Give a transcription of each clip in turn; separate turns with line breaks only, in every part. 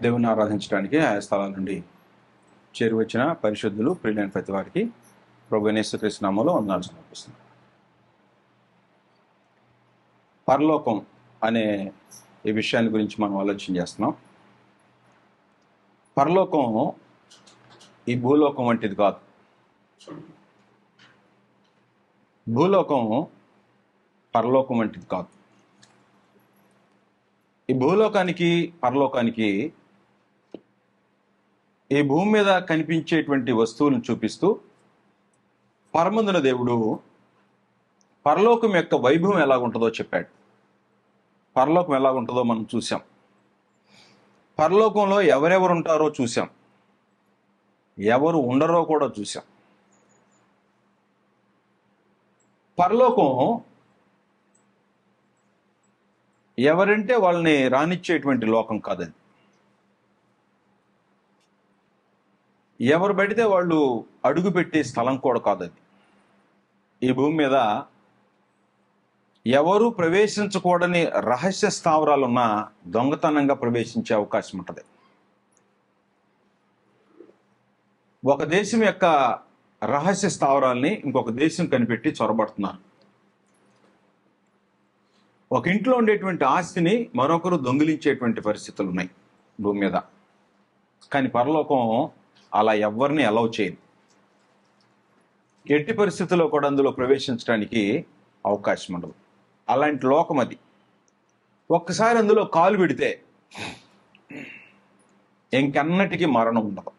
దేవుని ఆరాధించడానికి ఆయా స్థలాల నుండి చేరువచ్చిన పరిశుద్ధులు ప్రియులైన ప్రతి వారికి ప్రభువైన యేసుక్రీస్తు నామములో వందనాలు సమర్పిస్తున్నాను. పరలోకం అనే ఈ విషయాన్ని గురించి మనం ఆలోచన చేస్తున్నాం. పరలోకం ఈ భూలోకం వంటిది కాదు. భూలోకం పరలోకం వంటిది కాదు. ఈ భూలోకానికి పరలోకానికి ఈ భూమి మీద కనిపించేటువంటి వస్తువులను చూపిస్తూ పరమందున దేవుడు పరలోకం యొక్క వైభవం ఎలాగుంటుందో చెప్పాడు. పరలోకం ఎలాగుంటుందో మనం చూసాం. పరలోకంలో ఎవరెవరు ఉంటారో చూసాం, ఎవరు ఉండరో కూడా చూసాం. పరలోకం ఎవరంటే వాళ్ళని రానిచ్చేటువంటి లోకం కాదని. ఎవరు పడితే వాళ్ళు అడుగు పెట్టే స్థలం కూడా కాదది. ఈ భూమి మీద ఎవరు ప్రవేశించకూడని రహస్య స్థావరాలున్నా దొంగతనంగా ప్రవేశించే అవకాశం ఉంటుంది. ఒక దేశం యొక్క రహస్య స్థావరాల్ని ఇంకొక దేశం కనిపెట్టి చొరబడుతున్నారు. ఒక ఇంట్లో ఉండేటువంటి ఆస్తిని మరొకరు దొంగిలించేటువంటి పరిస్థితులు ఉన్నాయి భూమి మీద. కానీ పరలోకం అలా ఎవరిని అలౌ చేయదు. ఎట్టి పరిస్థితుల్లో కూడా అందులో ప్రవేశించడానికి అవకాశం ఉండదు. అలాంటి లోకం అది. ఒక్కసారి అందులో కాలు పెడితే ఇంకెన్నటికీ మరణం ఉండదు,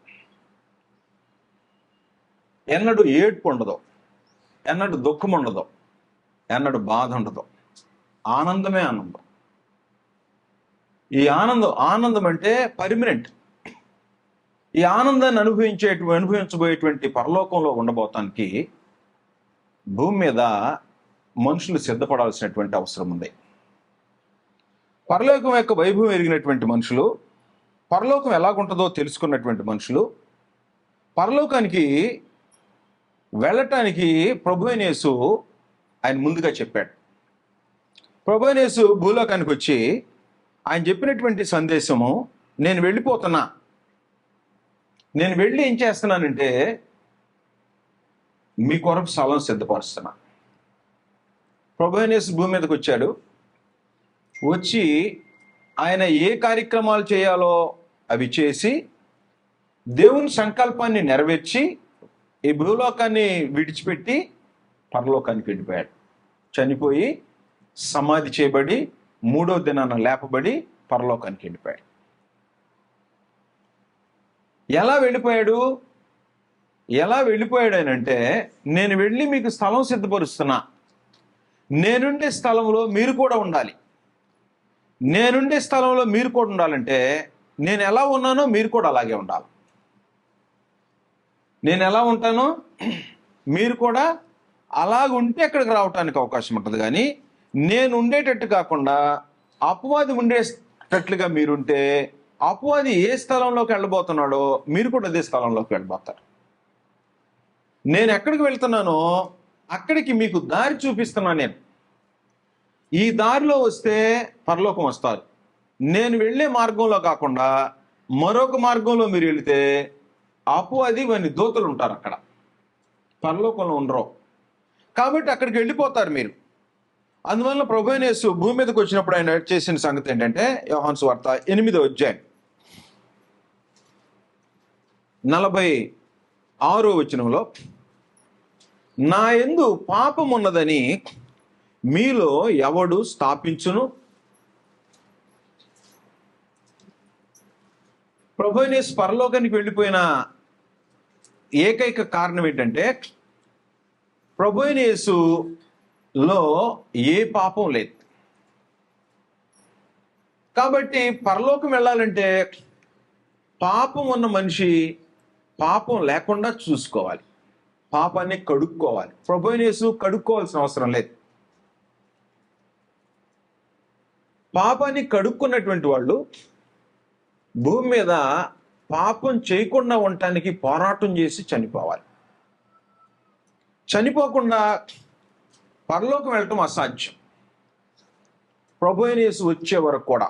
ఎన్నడూ ఏడ్పు ఉండదు, ఎన్నడూ దుఃఖం ఉండదు, ఎన్నడూ బాధ ఉండదు. ఆనందమే ఆనందం. ఈ ఆనందం అంటే పర్మనెంట్. ఈ ఆనందాన్ని అనుభవించబోయేటువంటి పరలోకంలో ఉండబోతానికి భూమి మీద మనుషులు సిద్ధపడాల్సినటువంటి అవసరం ఉంది. పరలోకం యొక్క వైభవం ఎరిగినటువంటి మనుషులు, పరలోకం ఎలాగుంటుందో తెలుసుకున్నటువంటి మనుషులు, పరలోకానికి వెళ్ళటానికి ప్రభువైన యేసు ఆయన ముందుగా చెప్పాడు. ప్రభువైన యేసు భూలోకానికి వచ్చి ఆయన చెప్పినటువంటి సందేశము, నేను వెళ్ళిపోతున్నా, నేను వెళ్ళి ఏం చేస్తున్నానంటే మీ కొరకు స్థలం సిద్ధపరుస్తున్నా. ప్రభువైన యేసు భూమి మీదకి వచ్చాడు. వచ్చి ఆయన ఏ కార్యక్రమాలు చేయాలో అవి చేసి దేవుని సంకల్పాన్ని నెరవేర్చి ఈ భూలోకాన్ని విడిచిపెట్టి పరలోకానికి వెళ్ళిపోయాడు. చనిపోయి సమాధి చేయబడి 3వ దినాన లేపబడి పరలోకానికి వెళ్ళిపోయాడు. ఎలా వెళ్ళిపోయాడు అంటే, నేను వెళ్ళి మీకు స్థలం సిద్ధపరుస్తున్నా, నేనుండే స్థలంలో మీరు కూడా ఉండాలి. నేనుండే స్థలంలో మీరు కూడా ఉండాలంటే నేను ఎలా ఉన్నానో మీరు కూడా అలాగే ఉండాలి. నేను ఎలా ఉంటానో మీరు కూడా అలాగుంటే అక్కడికి రావటానికి అవకాశం ఉంటుంది. కానీ నేను ఉండేటట్టు కాకుండా అపవాది ఉండేటట్లుగా మీరుంటే అపవాది ఏ స్థలంలోకి వెళ్ళబోతున్నాడో మీరు కూడా అదే స్థలంలోకి వెళ్ళబోతారు. నేను ఎక్కడికి వెళ్తున్నానో అక్కడికి మీకు దారి చూపిస్తున్నాను. నేను ఈ దారిలో వస్తే పరలోకం వస్తారు. నేను వెళ్ళే మార్గంలో కాకుండా మరొక మార్గంలో మీరు వెళితే అపవాది వాని దూతలు ఉంటారు, అక్కడ పరలోకంలో ఉండరు. కాబట్టి అక్కడికి వెళ్ళిపోతారు మీరు. అందువల్ల ప్రభువైన యేసు భూమి మీదకి వచ్చినప్పుడు ఆయన చేసిన సంగతి ఏంటంటే, యోహాను సువార్త 8వ అధ్యాయం 46వ వచనంలో, నా యందు పాపం ఉన్నదని మీలో ఎవడు స్థాపించును? ప్రభువైన యేసు పరలోకానికి వెళ్ళిపోయిన ఏకైక కారణం ఏంటంటే, ప్రభువైన యేసులో ఏ పాపం లేదు. కాబట్టి పరలోకం వెళ్ళాలంటే పాపం ఉన్న మనిషి పాపం లేకుండా చూసుకోవాలి, పాపాన్ని కడుక్కోవాలి. ప్రభువైన యేసు కడుక్కోవాల్సిన అవసరం లేదు. పాపాన్ని కడుక్కున్నటువంటి వాళ్ళు భూమి మీద పాపం చేయకుండా ఉండటానికి పోరాటం చేసి చనిపోవాలి. చనిపోకుండా పరలోకం వెళ్ళటం అసాధ్యం. ప్రభువైన యేసు వచ్చే వరకు కూడా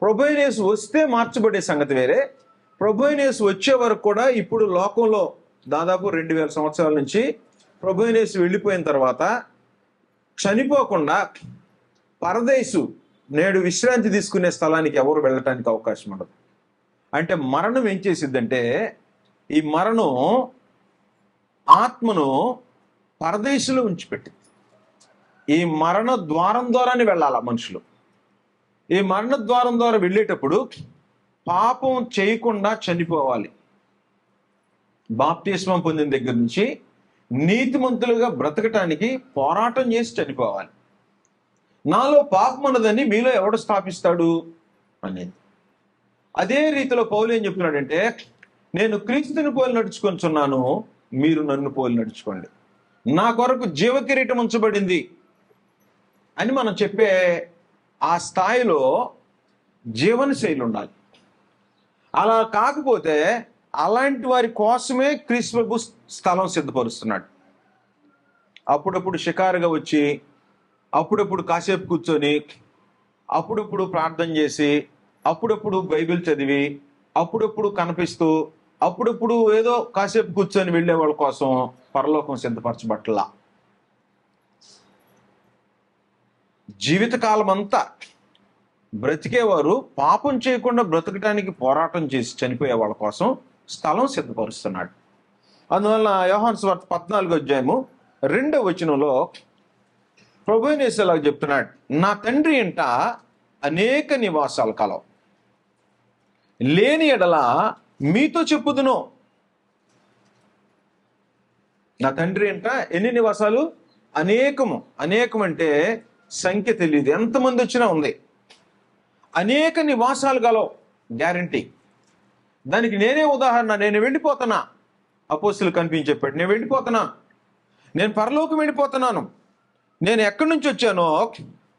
ప్రభు అయిన యేసు వస్తే మార్చబడే సంగతి వేరే. ప్రభు అయిన యేసు వచ్చే వరకు కూడా ఇప్పుడు లోకంలో దాదాపు 2000 సంవత్సరాల నుంచి ప్రభు అయిన యేసు వెళ్ళిపోయిన తర్వాత చనిపోకుండా పరదేశు నేడు విశ్రాంతి తీసుకునే స్థలానికి ఎవరు వెళ్ళటానికి అవకాశం ఉండదు. అంటే మరణం ఏం చేసిద్దంటే, ఈ మరణం ఆత్మను పరదేశంలో ఉంచిపెట్టింది. ఈ మరణ ద్వారం ద్వారానే వెళ్ళాల మనుషులు. ఈ మరణ ద్వారం ద్వారా వెళ్ళేటప్పుడు పాపం చేయకుండా చనిపోవాలి. బాప్తిస్మం పొందిన దగ్గర నుంచి నీతిమంతులుగా బ్రతకటానికి పోరాటం చేసి చనిపోవాలి. నాలో పాపం ఉన్నదని మీలో ఎవడు స్థాపిస్తాడు అనేది. అదే రీతిలో పౌలు ఏం చెప్తున్నాడంటే, నేను క్రీస్తుని పోలి నడుచుకొనిచున్నాను, మీరు నన్ను పోలి నడుచుకోండి. నా కొరకు జీవకిరీటం ఉంచబడింది అని మనం చెప్పే ఆ స్థాయిలో జీవనశైలి ఉండాలి. అలా కాకపోతే అలాంటి వారి కోసమే క్రీస్తు ప్రభు స్థలం సిద్ధపరుస్తున్నాడు. అప్పుడప్పుడు షికారుగా వచ్చి, అప్పుడప్పుడు కాసేపు కూర్చొని, అప్పుడప్పుడు ప్రార్థన చేసి, అప్పుడప్పుడు బైబిల్ చదివి, అప్పుడప్పుడు కనిపిస్తూ, అప్పుడప్పుడు ఏదో కాసేపు కూర్చొని వెళ్ళే వాళ్ళ కోసం పరలోకం సిద్ధపరచబట్టలా. జీవితకాలం అంతా బ్రతికేవారు పాపం చేయకుండా బ్రతకటానికి పోరాటం చేసి చనిపోయే వాళ్ళ కోసం స్థలం సిద్ధపరుస్తున్నాడు. అందువల్ల యోహాను సువార్త 14వ అధ్యాయము 2వ వచనంలో ప్రభువైన యేసు ఇలా చెప్తున్నాడు, నా తండ్రి ఇంట అనేక నివాసాలు కలవు, లేని ఎడల మీతో చెప్పుదును. నా తండ్రి ఇంట ఎన్ని నివాసాలు? అనేకము. అనేకం అంటే సంఖ్య తెలియదు, ఎంతమంది వచ్చినా ఉంది. అనేక నివాసాలు గలవు, గ్యారంటీ. దానికి నేనే ఉదాహరణ. నేను వెళ్ళిపోతున్నా, అపోస్తులు కనిపించి చెప్పాడు, నేను వెళ్ళిపోతున్నా, నేను పరలోకం వెళ్ళిపోతున్నాను. నేను ఎక్కడి నుంచి వచ్చానో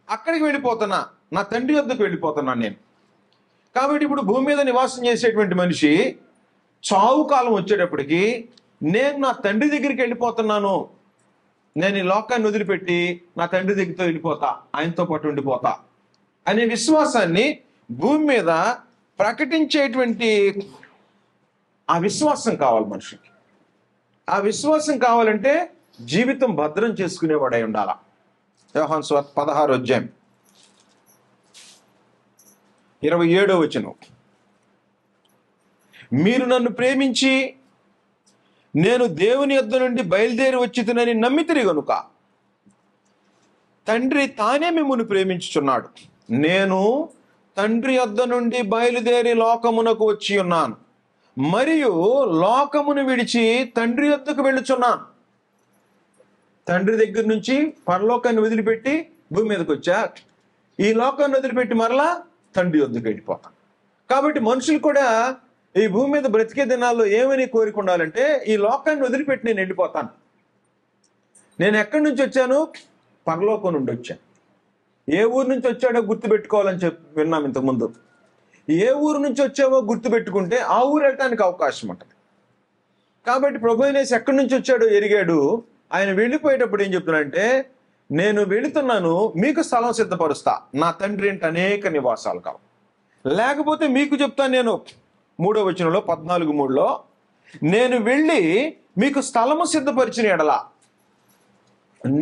అక్కడికి వెళ్ళిపోతున్నా, నా తండ్రి వద్దకు వెళ్ళిపోతున్నాను నేను. కాబట్టి ఇప్పుడు భూమి మీద నివాసం చేసేటువంటి మనిషి చావు కాలం వచ్చేటప్పటికి నేను నా తండ్రి దగ్గరికి వెళ్ళిపోతున్నాను, నేను ఈ లోకాన్ని వదిలిపెట్టి నా తండ్రి దగ్గరతో వెళ్ళిపోతా, ఆయనతో పాటు ఉండిపోతా అనే విశ్వాసాన్ని భూమి మీద ప్రకటించేటువంటి ఆ విశ్వాసం కావాలి మనిషికి. ఆ విశ్వాసం కావాలంటే జీవితం భద్రం చేసుకునేవాడై ఉండాలా. యోహాను సువార్త 16వ అధ్యాయం 27వ వచనం, మీరు నన్ను ప్రేమించి నేను దేవుని యొద్ద నుండి బయలుదేరి వచ్చితినని నమ్మితిరి గనుక తండ్రి తానే మిమ్మును ప్రేమించుచున్నాడు. నేను తండ్రి యొద్ద నుండి బయలుదేరి లోకమునకు వచ్చి ఉన్నాను, మరియు లోకమును విడిచి తండ్రి యొద్దకు వెళ్ళుచున్నాను. తండ్రి దగ్గర నుంచి పరలోకాన్ని వదిలిపెట్టి భూమి మీదకి వచ్చా, ఈ లోకాన్ని వదిలిపెట్టి మరలా తండ్రి యొద్దకు వెళ్ళిపోతాను. కాబట్టి మనుషులు కూడా ఈ భూమి మీద బ్రతికే దినాల్లో ఏమని కోరిక ఉండాలంటే, ఈ లోకాన్ని వదిలిపెట్టి నేను వెళ్ళిపోతాను. నేను ఎక్కడి నుంచి వచ్చాను? పరలోకం నుండి వచ్చాను. ఏ ఊరు నుంచి వచ్చాడో గుర్తుపెట్టుకోవాలని విన్నాం ఇంతకుముందు. ఏ ఊరు నుంచి వచ్చావో గుర్తుపెట్టుకుంటే ఆ ఊరు వెళ్ళటానికి అవకాశం ఉంటుంది. కాబట్టి ప్రభువైన యేసు ఎక్కడి నుంచి వచ్చాడో ఎరిగాడు. ఆయన వెళ్ళిపోయేటప్పుడు ఏం చెప్తున్నాడంటే, నేను వెళుతున్నాను, మీకు స్థలం సిద్ధపరుస్తా, నా తండ్రి ఇంట అనేక నివాసాలు కావు. లేకపోతే మీకు చెప్తాను నేను 3వ వచనంలో 14:3లో, నేను వెళ్ళి మీకు స్థలము సిద్ధపరిచిన ఎడల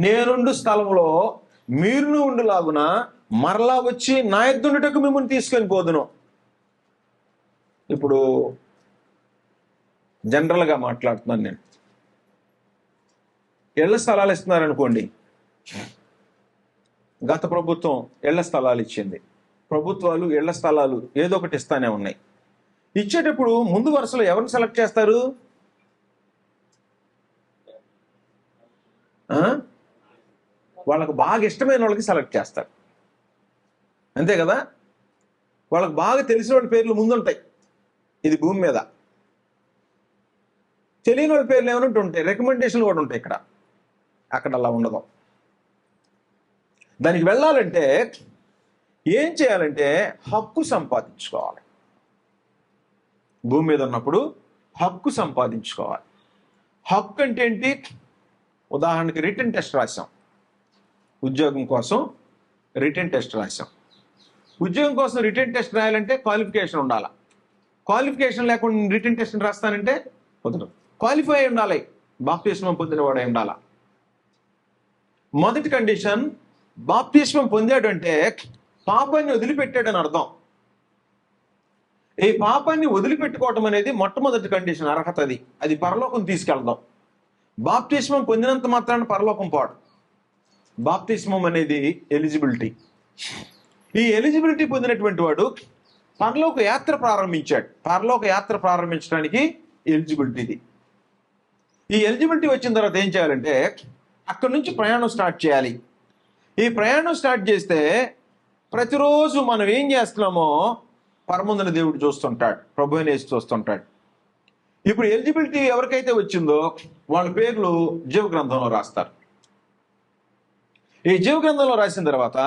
నేనుండు స్థలంలో మీరును ఉండులాగున మరలా వచ్చి నా యొద్దకు మిమ్మల్ని తీసుకొని పోదును. ఇప్పుడు జనరల్గా మాట్లాడుతున్నాను నేను. ఇళ్ల స్థలాలు ఇస్తున్నారనుకోండి, గత ప్రభుత్వం ఇళ్ల స్థలాలు ఇచ్చింది, ప్రభుత్వాలు ఇళ్ల స్థలాలు ఏదో ఒకటి ఇస్తానే ఉన్నాయి. ఇచ్చేటప్పుడు ముందు వరుసలో ఎవరిని సెలెక్ట్ చేస్తారు? వాళ్ళకు బాగా ఇష్టమైన వాళ్ళకి సెలెక్ట్ చేస్తారు, అంతే కదా. వాళ్ళకి బాగా తెలిసిన వాళ్ళ పేర్లు ముందుంటాయి ఇది భూమి మీద. తెలియని వాళ్ళ పేర్లు ఏమైనా ఉంటాయి, రికమెండేషన్లు కూడా ఉంటాయి. ఇక్కడ అక్కడ అలా ఉండదు. దానికి వెళ్ళాలంటే ఏం చేయాలంటే హక్కు సంపాదించుకోవాలి. భూమి మీద ఉన్నప్పుడు హక్కు సంపాదించుకోవాలి. హక్కు అంటే ఏంటి? ఉదాహరణకి రిటన్ టెస్ట్ రాసాం, ఉద్యోగం కోసం రిటన్ టెస్ట్ రాసాం. ఉద్యోగం కోసం రిటన్ టెస్ట్ రాయాలంటే క్వాలిఫికేషన్ ఉండాలి. క్వాలిఫికేషన్ లేకుండా రిటన్ టెస్ట్ రాస్తానంటే కుదరదు. క్వాలిఫై అయి ఉండాలి, బాప్తిస్మం పొందినవాడై ఉండాలి. మొదటి కండిషన్, బాప్తిస్మం పొందాడు అంటే పాపాన్ని వదిలిపెట్టాడని అర్థం. ఈ పాపాన్ని వదిలిపెట్టుకోవటం అనేది మొట్టమొదటి కండిషన్, అర్హత. అది పరలోకం తీసుకెళ్దాం. బాప్తిస్మం పొందినంత మాత్రాన పరలోకం పోడు. బాప్తిస్మం అనేది ఎలిజిబిలిటీ. ఈ ఎలిజిబిలిటీ పొందినటువంటి వాడు పరలోక యాత్ర ప్రారంభించాడు. పరలోక యాత్ర ప్రారంభించడానికి ఎలిజిబిలిటీ. ఈ ఎలిజిబిలిటీ వచ్చిన తర్వాత ఏం చేయాలంటే అక్కడి నుంచి ప్రయాణం స్టార్ట్ చేయాలి. ఈ ప్రయాణం స్టార్ట్ చేస్తే ప్రతిరోజు మనం ఏం చేస్తున్నామో పరమందున దేవుడు చూస్తుంటాడు, ప్రభు అయిన యేసు చూస్తుంటాడు. ఇప్పుడు ఎలిజిబిలిటీ ఎవరికైతే వచ్చిందో వాళ్ళ పేర్లు జీవ గ్రంథంలో రాస్తారు. ఈ జీవ గ్రంథంలో రాసిన తర్వాత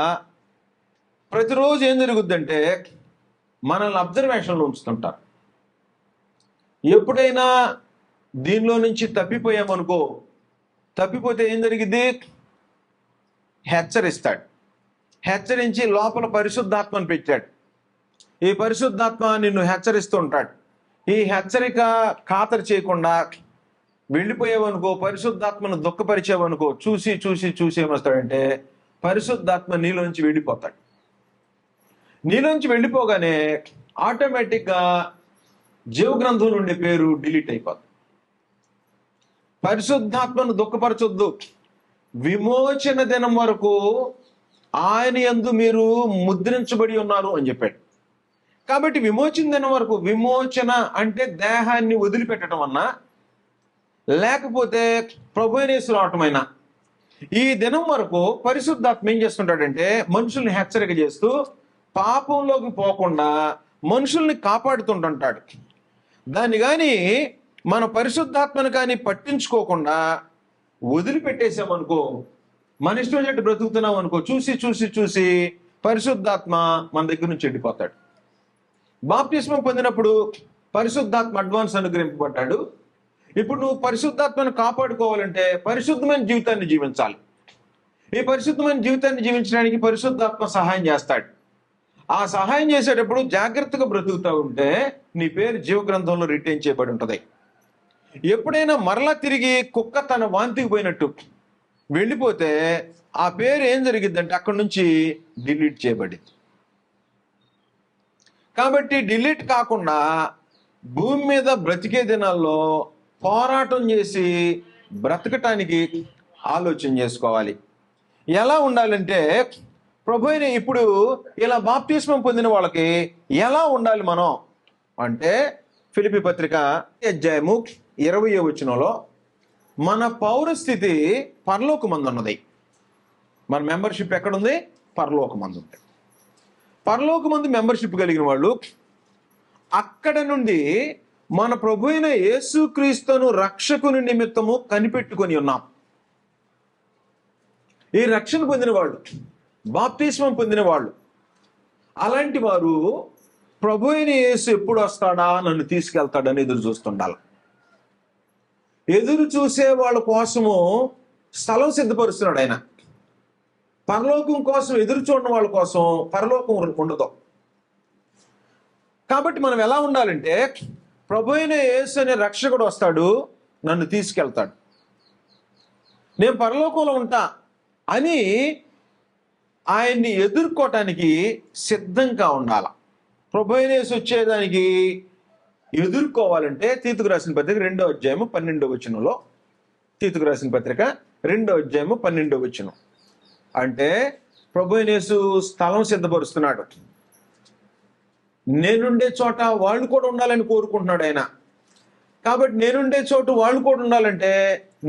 ప్రతిరోజు ఏం జరుగుద్దంటే మనల్ని అబ్జర్వేషన్లో ఉంచుతుంటారు. ఎప్పుడైనా దీనిలో నుంచి తప్పిపోయామనుకో, తప్పిపోతే ఏం జరిగింది? హెచ్చరిస్తాడు. హెచ్చరించి లోపల పరిశుద్ధాత్మను పెట్టాడు. ఈ పరిశుద్ధాత్మ నిన్ను హెచ్చరిస్తూ ఉంటాడు. ఈ హెచ్చరిక ఖాతరు చేయకుండా వెళ్ళిపోయావనుకో, పరిశుద్ధాత్మను దుఃఖపరిచావనుకో, చూసి చూసి చూసి ఏమొస్తాడంటే పరిశుద్ధాత్మ నీలోంచి వెళ్ళిపోతాడు. నీలోంచి వెళ్ళిపోగానే ఆటోమేటిక్గా జీవ గ్రంథం నుండి పేరు డిలీట్ అయిపోతుంది. పరిశుద్ధాత్మను దుఃఖపరచొద్దు, విమోచన దినం వరకు ఆయన యందు మీరు ముద్రించబడి ఉన్నారు అని చెప్పాడు. కాబట్టి విమోచన దినం వరకు, విమోచన అంటే దేహాన్ని వదిలిపెట్టడం అన్నా లేకపోతే ప్రభు అయిన యేసు రావటమైనా, ఈ దినం వరకు పరిశుద్ధాత్మ ఏం చేస్తుంటాడంటే మనుషుల్ని హెచ్చరిక చేస్తూ పాపంలోకి పోకుండా మనుషుల్ని కాపాడుతుంటుంటాడు. దాన్ని కానీ మన పరిశుద్ధాత్మను కానీ పట్టించుకోకుండా వదిలిపెట్టేసామనుకో, మన ఇష్టం చెట్టు బ్రతుకుతున్నాం అనుకో, చూసి చూసి చూసి పరిశుద్ధాత్మ మన దగ్గర నుంచి వెళ్ళిపోతాడు. బాప్తిస్మం పొందినప్పుడు పరిశుద్ధాత్మ అడ్వాన్స్ అనుగ్రహింపబడ్డాడు. ఇప్పుడు నువ్వు పరిశుద్ధాత్మను కాపాడుకోవాలంటే పరిశుద్ధమైన జీవితాన్ని జీవించాలి. ఈ పరిశుద్ధమైన జీవితాన్ని జీవించడానికి పరిశుద్ధాత్మ సహాయం చేస్తాడు. ఆ సహాయం చేసేటప్పుడు జాగ్రత్తగా బ్రతుకుతూ ఉంటే నీ పేరు జీవ గ్రంథంలో రిటైన్ చేయబడి ఉంటుంది. ఎప్పుడైనా మరలా తిరిగి కుక్క తన వాంతికి పోయినట్టు వెళ్ళిపోతే ఆ పేరు ఏం జరిగిద్దంటే అక్కడి నుంచి డిలీట్ చేయబడింది. కాబట్టి డిలీట్ కాకుండా భూమి మీద బ్రతికే దినాల్లో పోరాటం చేసి బ్రతకటానికి ఆలోచన చేసుకోవాలి. ఎలా ఉండాలంటే ప్రభు అయిన ఇప్పుడు ఇలా బాప్తిస్మం పొందిన వాళ్ళకి ఎలా ఉండాలి మనం అంటే, ఫిలిప్పీ పత్రిక అధ్యాయము 20వ వచనంలో మన పౌరస్థితి పరలోకమందు ఉన్నది. మన మెంబర్షిప్ ఎక్కడుంది? పరలోకమందు ఉంది. పరలోకమందు మెంబర్షిప్ కలిగిన వాళ్ళు అక్కడ నుండి మన ప్రభు అయిన యేసుక్రీస్తును రక్షకుని నిమిత్తము కనిపెట్టుకొని ఉన్నాం. ఈ రక్షణ పొందిన వాళ్ళు, బాప్తిస్మం పొందిన వాళ్ళు, అలాంటి వారు ప్రభు అయిన యేసు ఎప్పుడు వస్తాడా, నన్ను తీసుకెళ్తాడని ఎదురు చూస్తుండాలి. ఎదురు చూసే వాళ్ళ కోసము స్థలం సిద్ధపరుస్తున్నాడు ఆయన. పరలోకం కోసం ఎదురు చూడని వాళ్ళ కోసం పరలోకం ఉండదు. కాబట్టి మనం ఎలా ఉండాలంటే, ప్రభు అయిన యేసు అనే రక్షకుడు వస్తాడు, నన్ను తీసుకెళ్తాడు, నేను పరలోకంలో ఉంటా అని ఆయన్ని ఎదుర్కోవటానికి సిద్ధంగా ఉండాలి. ప్రభు అయిన యేసు వచ్చేదానికి ఎదుర్కోవాలంటే తీతుకు రాసిన పత్రిక 2వ అధ్యాయము 12వ వచనంలో, తీతుకు రాసిన పత్రిక 2వ అధ్యాయము 12వ వచనం అంటే ప్రభు అయిన యేసు స్థలం సిద్ధపరుస్తున్నాడు. నేనుండే చోట వాళ్ళు కూడా ఉండాలని కోరుకుంటున్నాడు ఆయన. కాబట్టి నేనుండే చోటు వాళ్ళు కూడా ఉండాలంటే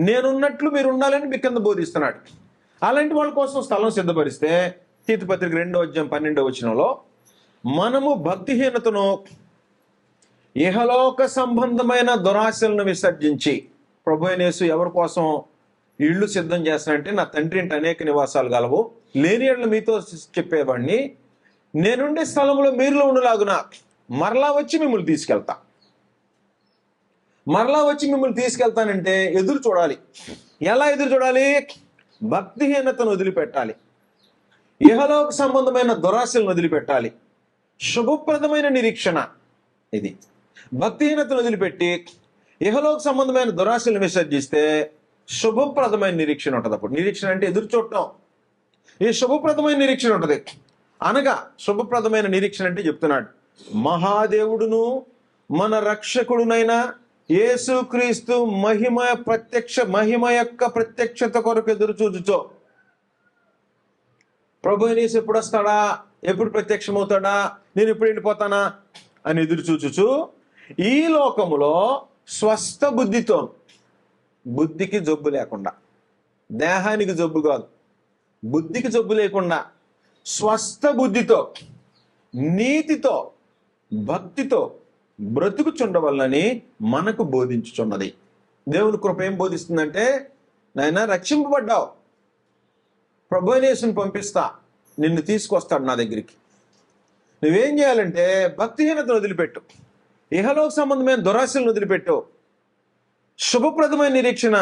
నేనున్నట్లు మీరు ఉండాలని మీ కింద బోధిస్తున్నాడు. అలాంటి వాళ్ళ కోసం స్థలం సిద్ధపరిస్తే తీతు పత్రిక 2వ అధ్యాయం 12వ వచనంలో మనము భక్తిహీనతను ఇహలోక సంబంధమైన దురాశలను విసర్జించి, ప్రభు అయిన యేసు ఎవరి కోసం ఇళ్ళు సిద్ధం చేస్తానంటే, నా తండ్రి ఇంటి అనేక నివాసాలు గలవు, లేని ఏళ్ళు మీతో చెప్పేవాడిని, నేనుండే స్థలంలో మీరులో ఉండలాగున మరలా వచ్చి మిమ్మల్ని తీసుకెళ్తా. మరలా వచ్చి మిమ్మల్ని తీసుకెళ్తానంటే ఎదురు చూడాలి. ఎలా ఎదురు చూడాలి? భక్తిహీనతను వదిలిపెట్టాలి. ఇహలోక సంబంధమైన దురాశలను వదిలిపెట్టాలి. శుభప్రదమైన నిరీక్షణ ఇది. భక్తిహీనతను వదిలిపెట్టి ఇహలోక సంబంధమైన దురాశలను విసర్జిస్తే శుభప్రదమైన నిరీక్షణ ఉంటుంది. అప్పుడు నిరీక్షణ అంటే ఎదురు చూడటం. ఈ శుభప్రదమైన నిరీక్షణ ఉంటుంది. అనగా శుభప్రదమైన నిరీక్షణ అంటే చెప్తున్నాడు, మహాదేవుడును మన రక్షకుడునైన యేసుక్రీస్తు మహిమ యొక్క ప్రత్యక్షత కొరకు ఎదురు చూచుచో. ప్రభు యేసు ఎప్పుడు వస్తాడా, ఎప్పుడు ప్రత్యక్షమవుతాడా, నేను ఎప్పుడు వెళ్ళిపోతానా అని ఎదురు చూచుచు ఈ లోకములో స్వస్థ బుద్ధితో, బుద్ధికి జబ్బు లేకుండా, దేహానికి జబ్బు కాదు, బుద్ధికి జబ్బు లేకుండా స్వస్థ బుద్ధితో, నీతితో, భక్తితో బ్రతుకుచుండవల్లని మనకు బోధించుచున్నది. దేవుని కృప ఏం బోధిస్తుందంటే, నాయన రక్షింపబడ్డావు, ప్రభు యేసుని పంపిస్తా, నిన్ను తీసుకొస్తాడు నా దగ్గరికి. నువ్వేం చేయాలంటే భక్తిహీనతను వదిలిపెట్టు, ఇహలోక సంబంధమైన దురాశలను వదిలిపెట్టు, శుభప్రదమైన నిరీక్షణ,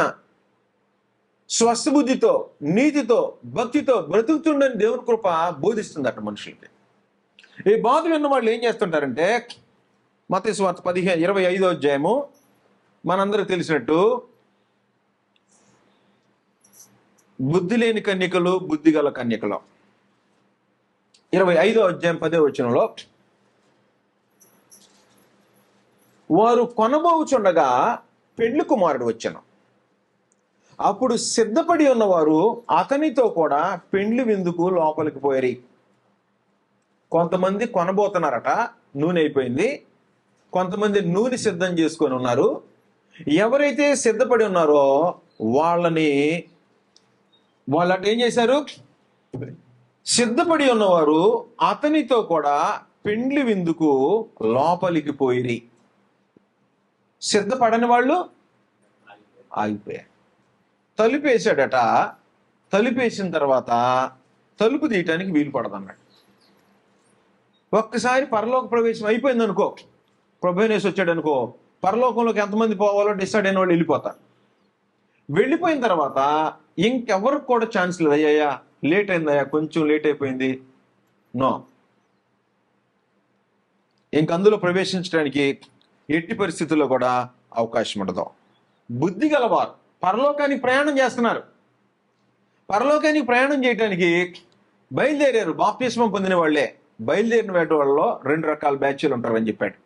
స్వస్థ బుద్ధితో, నీతితో, భక్తితో బ్రతుకుతుండని దేవుని కృప బోధిస్తుందట మనుషులకి. ఈ బాధ విన్న వాళ్ళు ఏం చేస్తుంటారంటే, మత్తయి సువార్త 25వ అధ్యాయము మనందరికి తెలిసినట్టు, బుద్ధి లేని కన్యకలు, బుద్ధి గల కన్యకలు, 25వ అధ్యాయం 10వ వచనంలో, వారు కొనబోచుండగా పెళ్లి కుమారుడు వచ్చెను. అప్పుడు సిద్ధపడి ఉన్నవారు అతనితో కూడా పెండ్లి విందుకు లోపలికి పోయారు. కొంతమంది కొనబోతున్నారట, నూనె అయిపోయింది. కొంతమంది నూనె సిద్ధం చేసుకొని ఉన్నారు. ఎవరైతే సిద్ధపడి ఉన్నారో వాళ్ళట ఏం చేశారు, సిద్ధపడి ఉన్నవారు అతనితో కూడా పెండ్లి విందుకు లోపలికి పోయిరి. సిద్ధపడని వాళ్ళు ఆగిపోయారు. తలుపేశాడట. తలుపేసిన తర్వాత తలుపు తీయటానికి వీలు పడదన్నాడు. ఒక్కసారి పరలోక ప్రవేశం అయిపోయింది అనుకో, ప్రభు యేసు వచ్చాడు అనుకో, పరలోకంలోకి ఎంతమంది పోవాలో డిసైడ్ అయిన వాళ్ళు వెళ్ళిపోతారు. వెళ్ళిపోయిన తర్వాత ఇంకెవరికి కూడా ఛాన్స్ లేదు, అయ్యా లేట్ అయిందయ్యా, కొంచెం లేట్ అయిపోయింది, నో, ఇంకందులో ప్రవేశించడానికి ఎట్టి పరిస్థితుల్లో కూడా అవకాశం ఉండదు. బుద్ధి గలవారు పరలోకానికి ప్రయాణం చేస్తున్నారు. పరలోకానికి ప్రయాణం చేయడానికి బయలుదేరారు. బాప్తిస్మం పొందిన వాళ్ళే. బయలుదేరిన వాళ్ళలో 2 రకాల బ్యాచ్లు ఉంటారని చెప్పాడు.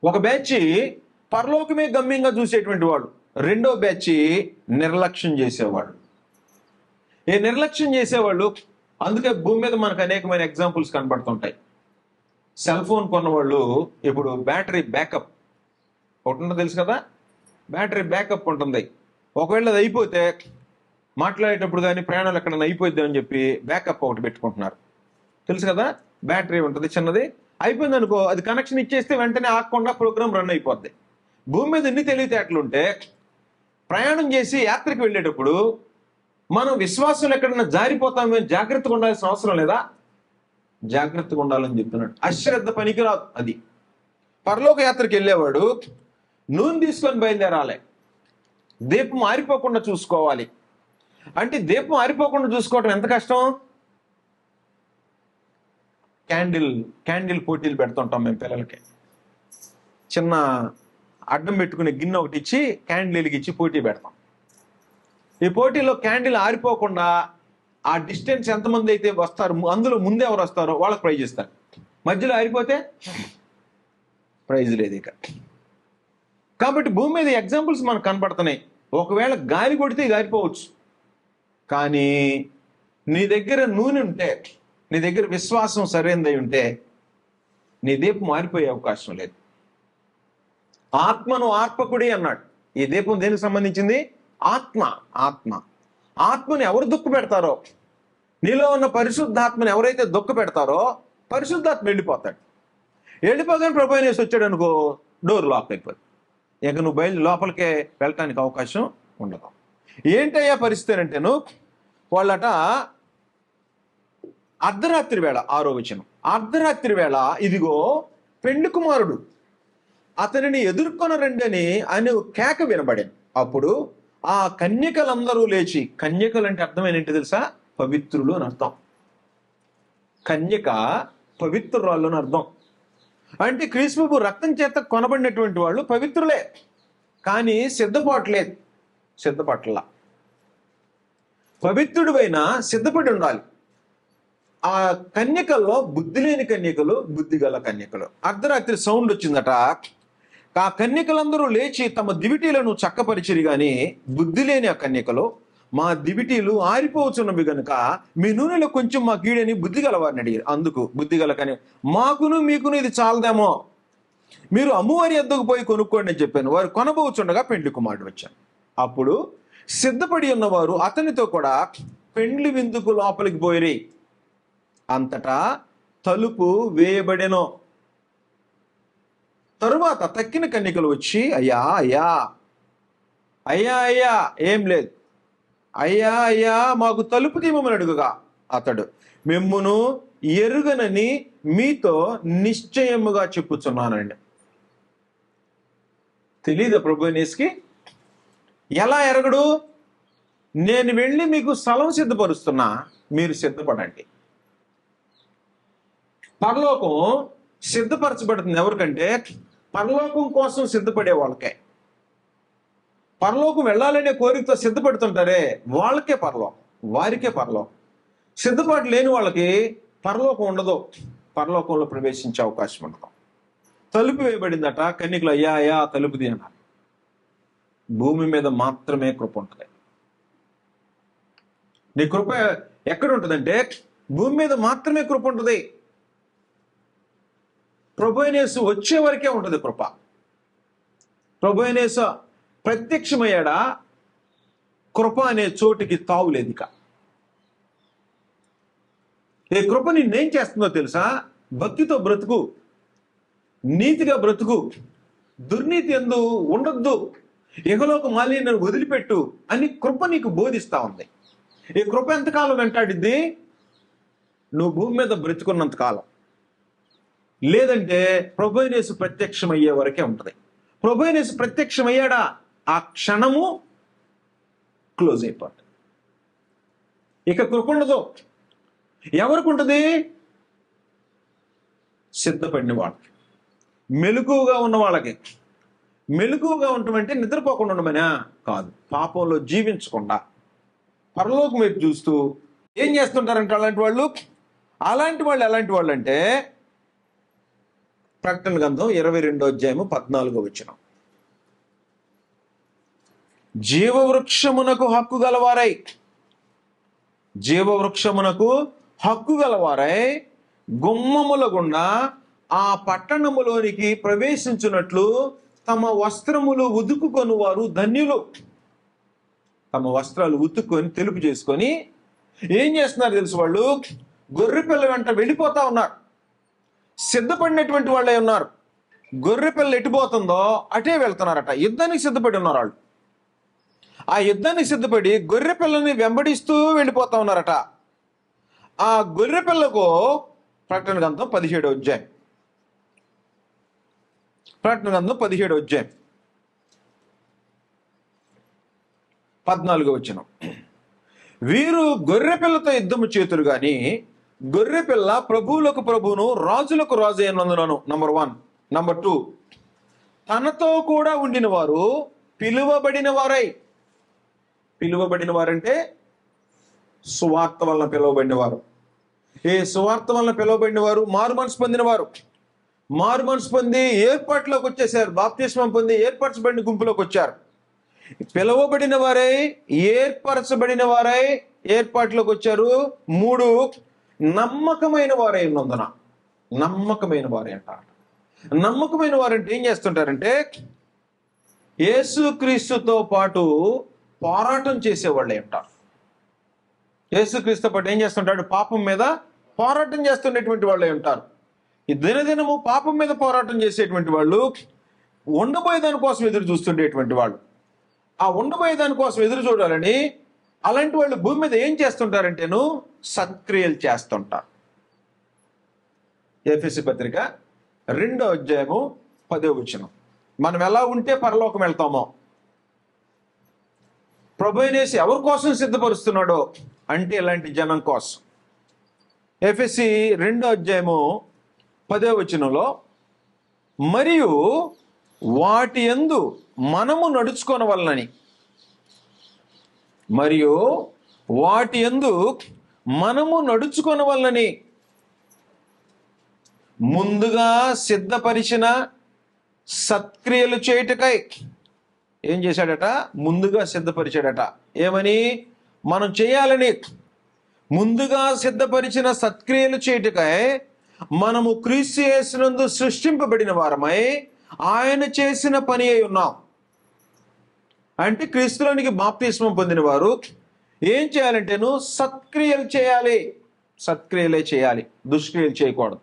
ఒక బ్యాచ్ పరలోకమే గమ్యంగా చూసేటువంటి వాడు, రెండో బ్యాచ్ నిర్లక్ష్యం చేసేవాడు. ఈ నిర్లక్ష్యం చేసేవాళ్ళు, అందుకే భూమి మీద మనకు అనేకమైన ఎగ్జాంపుల్స్ కనబడుతుంటాయి. సెల్ ఫోన్ కొన్నవాళ్ళు ఇప్పుడు బ్యాటరీ బ్యాకప్ ఒకటి ఉంటుంది, తెలుసు కదా, బ్యాటరీ బ్యాకప్ ఉంటుంది. ఒకవేళ అది అయిపోతే మాట్లాడేటప్పుడు కానీ ప్రయాణాలు ఎక్కడైనా అయిపోద్ది అని చెప్పి బ్యాకప్ ఒకటి పెట్టుకుంటున్నారు, తెలుసు కదా. బ్యాటరీ ఉంటుంది చిన్నది, అయిపోయింది అనుకో, అది కనెక్షన్ ఇచ్చేస్తే వెంటనే ఆగకుండా ప్రోగ్రామ్ రన్ అయిపోద్ది. భూమి మీద ఎన్ని తెలివితేటలుంటే ప్రయాణం చేసి యాత్రకు వెళ్ళేటప్పుడు మనం విశ్వాసం ఎక్కడైనా జారిపోతామని జాగ్రత్తగా ఉండాల్సిన అవసరం లేదా? జాగ్రత్తగా ఉండాలని చెప్తున్నాడు. అశ్రద్ధ పనికిరాదు. అది పరలోక యాత్రకు వెళ్ళేవాడు నూనె తీసుకొని బయలుదేరాలి, దీపం ఆరిపోకుండా చూసుకోవాలి. అంటే దీపం ఆరిపోకుండా చూసుకోవటం ఎంత కష్టం. క్యాండిల్ పోటీలు పెడుతుంటాం మేము పిల్లలకి. చిన్న అడ్డం పెట్టుకునే గిన్నె ఒకటి ఇచ్చి క్యాండిల్ వెలిగించి పోటీ పెడతాం. ఈ పోటీలో క్యాండిల్ ఆరిపోకుండా ఆ డిస్టెన్స్ ఎంతమంది అయితే వస్తారు, అందులో ముందే ఎవరు వస్తారో వాళ్ళకి ప్రైజ్ ఇస్తారు. మధ్యలో ఆరిపోతే ప్రైజ్ లేదు ఇక. కాబట్టి భూమి మీద ఎగ్జాంపుల్స్ మనకు కనపడుతున్నాయి. ఒకవేళ గాలి కొడితే గారిపోవచ్చు, కానీ నీ దగ్గర నూనె ఉంటే, నీ దగ్గర విశ్వాసం సరైనదై ఉంటే నీ దీపం మారిపోయే అవకాశం లేదు. ఆత్మను ఆర్పకుడి అన్నాడు. ఈ దీపం దేనికి సంబంధించింది? ఆత్మని ఎవరు దుఃఖ పెడతారో, నీలో ఉన్న పరిశుద్ధాత్మని ఎవరైతే దుఃఖ పెడతారో పరిశుద్ధాత్మ వెళ్ళిపోతాడు. వెళ్ళిపోగానే ప్రభు యేసు వచ్చాడు అనుకో, డోర్ లాక్ అయిపోతుంది. ఇక నువ్వు లోపలికే వెళ్ళటానికి అవకాశం ఉండదు. ఏంటయ్యా పరిస్థితి అంటేను, వాళ్ళట అర్ధరాత్రి వేళ, 6వ వచనం, అర్ధరాత్రి వేళ ఇదిగో పెండ్లి కుమారుడు అతనిని ఎదుర్కొన రండని అని కేక వినబడింది. అప్పుడు ఆ కన్యకలందరూ లేచి, కన్యకలు అంటే అర్థం ఏంటి తెలుసా? పవిత్రులు అని అర్థం. కన్యక పవిత్రురాళ్ళు అని అర్థం. అంటే క్రీస్తు ప్రభు రక్తం చేత కొనబడినటువంటి వాళ్ళు పవిత్రులే, కానీ సిద్ధపట్ల. పవిత్రుడివైనా సిద్ధపడి ఉండాలి. ఆ కన్యకల్లో బుద్ధి లేని కన్యకలు, బుద్ధి గల కన్యకలు. అర్ధరాత్రి సౌండ్ వచ్చిందట. ఆ కన్యకలందరూ లేచి తమ దివిటీలను చక్కపరిచిరి గాని బుద్ధి లేని ఆ కన్యకలు, మా దివిటీలు ఆరిపోవచ్చున్నవి గనుక మీ నూనెలో కొంచెం మా కీడని బుద్ధి గలవారిని అడిగారు. అందుకు బుద్ధి గల కన్య, మాకును మీకును ఇది చాలదేమో, మీరు అమ్మవారి వద్దకు పోయి కొనుక్కోండి అని చెప్పాను. వారు కొనబోచుండగా పెండ్లి కుమారుడు వచ్చాను. అప్పుడు సిద్ధపడి ఉన్నవారు అతనితో కూడా పెండ్లి విందుకు లోపలికి పోయిరి. అంతటా తలుపు వేయబడెను. తరువాత తక్కిన కన్యకలు వచ్చి, అయ్యా అయ్యా అయ్యా అయ్యా, ఏం లేదు, అయ్యా అయ్యా మాకు తలుపు తీయమని అడుగుగా అతడు, మిమ్మును ఎరుగనని మీతో నిశ్చయముగా చెప్పుచున్నానండి. తెలీదా ప్రభునేస్కి? ఎలా ఎరగడు? నేను వెళ్ళి మీకు స్థలం సిద్ధపరుస్తున్నా, మీరు సిద్ధపడండి. పరలోకం సిద్ధపరచబడుతుంది ఎవరికంటే పరలోకం కోసం సిద్ధపడే వాళ్ళకే. పరలోకం వెళ్ళాలనే కోరికతో సిద్ధపడుతుంటారే వాళ్ళకే పరలోకం, వారికే పరలోకం. సిద్ధపాటు లేని వాళ్ళకి పరలోకం ఉండదు, పరలోకంలో ప్రవేశించే అవకాశం ఉండదు. తలుపు వేయబడిందట. కన్యకలు అయ్యా అయ్యా తలుపు తీ అన్నారు. భూమి మీద మాత్రమే కృప ఉంటుంది. నీ కృప ఎక్కడ ఉంటుందంటే భూమి మీద మాత్రమే కృప ఉంటుంది. ప్రభువైన యేసు వచ్చే వరకే ఉంటుంది కృప. ప్రభువైన యేసు ప్రత్యక్షమయ్యాడా కృప అనే చోటికి తావులేదు ఇక. ఈ కృప నిన్నేం చేస్తుందో తెలుసా? భక్తితో బ్రతుకు, నీతిగా బ్రతుకు, దుర్నీతి ఎందు ఉండొద్దు, ఇహలోక మాలిన్యాన్ని వదిలిపెట్టు అని కృప నీకు బోధిస్తా ఉంది. ఈ కృప ఎంతకాలం వెంటాడిద్ది? నువ్వు భూమి మీద బ్రతుకున్నంత కాలం. లేదంటే ప్రభువైన యేసు ప్రత్యక్షమయ్యే వరకే ఉంటుంది. ప్రభువైన యేసు ప్రత్యక్షమయ్యాడా ఆ క్షణము క్లోజ్ అయిపోతుంది. ఇక కృప ఉండదు. ఎవరికి ఉంటుంది? సిద్ధపడిన వాళ్ళకి, మెలకువగా ఉన్న వాళ్ళకి. మెలకువగా ఉండటమంటే నిద్రపోకుండా ఉండమనా కాదు, పాపంలో జీవించకుండా పరలోకం వైపు చూస్తూ ఏం చేస్తుంటారంటే అలాంటి వాళ్ళు ఎలాంటి వాళ్ళు అంటే ప్రకటన గ్రంథం 22:14 జీవవృక్షమునకు హక్కు గలవారై, జీవవృక్షమునకు హక్కు గలవారై గుమ్మముల గుండా ఆ పట్టణములోనికి ప్రవేశించున్నట్లు తమ వస్త్రములు ఉతుకుకొని వారు ధన్యులు. తమ వస్త్రాలు ఉతుక్కొని తెలుపు చేసుకొని ఏం చేస్తున్నారు తెలుసు? వాళ్ళు గొర్రె పిల్ల వెంట వెళ్ళిపోతా ఉన్నారు. సిద్ధపడినటువంటి వాళ్ళే ఉన్నారు. గొర్రె పిల్ల ఎటుపోతుందో అటే వెళ్తున్నారట. యుద్ధానికి సిద్ధపడి ఉన్నారు వాళ్ళు. ఆ యుద్ధానికి సిద్ధపడి గొర్రె పిల్లని వెంబడిస్తూ వెళ్ళిపోతా ఉన్నారట. ఆ గొర్రె పిల్లకు ప్రకటన గ్రంథం 17వ అధ్యాయం, ప్రకటన గ్రంథం 17వ అధ్యాయం 14 వీరు గొర్రె పిల్లతో యుద్ధము చేతురు గాని గొర్రె పిల్ల ప్రభువులకు ప్రభువును రాజులకు రాజు అయినందునను. నంబర్ 1. నంబర్ 2, తనతో కూడా ఉండిన వారు పిలువబడిన వారై. పిలువబడిన వారంటే సువార్త వలన పిలువబడిన వారు. ఏ సువార్త వలన పిలువబడిన వారు? మారు మనసు పొందిన వారు. మారు మనసు పొంది ఏర్పాట్లోకి వచ్చేసారు. బాప్తిస్మం పొంది ఏర్పరచబడిన గుంపులోకి వచ్చారు. పిలువబడిన వారై, ఏర్పరచబడిన వారై ఏర్పాట్లోకి వచ్చారు. 3, నమ్మకమైన వారై ఉన్నందున. నమ్మకమైన వారే అంటారు. నమ్మకమైన వారంటే ఏం చేస్తుంటారంటే యేసుక్రీస్తుతో పాటు పోరాటం చేసేవాళ్ళే ఉంటారు. యేసుక్రీస్తుతో పాటు ఏం చేస్తుంటాడు? పాపం మీద పోరాటం చేస్తున్నటువంటి వాళ్ళే ఉంటారు. ఈ దినదినము పాపం మీద పోరాటం చేసేటువంటి వాళ్ళు, ఉండబోయే దానికోసం ఎదురు చూస్తుండేటువంటి వాళ్ళు. ఆ ఉండబోయే దానికోసం ఎదురు చూడాలని అలాంటి వాళ్ళు భూమి మీద ఏం చేస్తుంటారంటేను సత్క్రియలు చేస్తుంటారు. ఎఫెసీ పత్రిక 2వ అధ్యాయము 10వ మనం ఎలా ఉంటే పరలోకం వెళ్తామో, ప్రభువైన యేసు ఎవరి కోసం సిద్ధపరుస్తున్నాడో అంటే ఇలాంటి జనం కోసం. ఎఫెసీ 2:10 మరియు వాటి యందు మనము నడుచుకొనవలనని, మరియు వాటి యందు మనము నడుచుకొనవలనని ముందుగా సిద్ధపరిచిన సత్క్రియలు చేయుటకై ఏం చేశాడట? ముందుగా సిద్ధపరిచాడట. ఏమని? మనం చేయాలని ముందుగా సిద్ధపరిచిన సత్క్రియలు చేయుటకై మనము క్రీస్తు యేసునందు సృష్టింపబడిన వారమై ఆయన చేసిన పని అయి ఉన్నాం. అంటే క్రీస్తులోనికి బాప్తిస్మం పొందిన వారు ఏం చేయాలంటేను సత్క్రియలు చేయాలి. సత్క్రియలే చేయాలి, దుష్క్రియలు చేయకూడదు.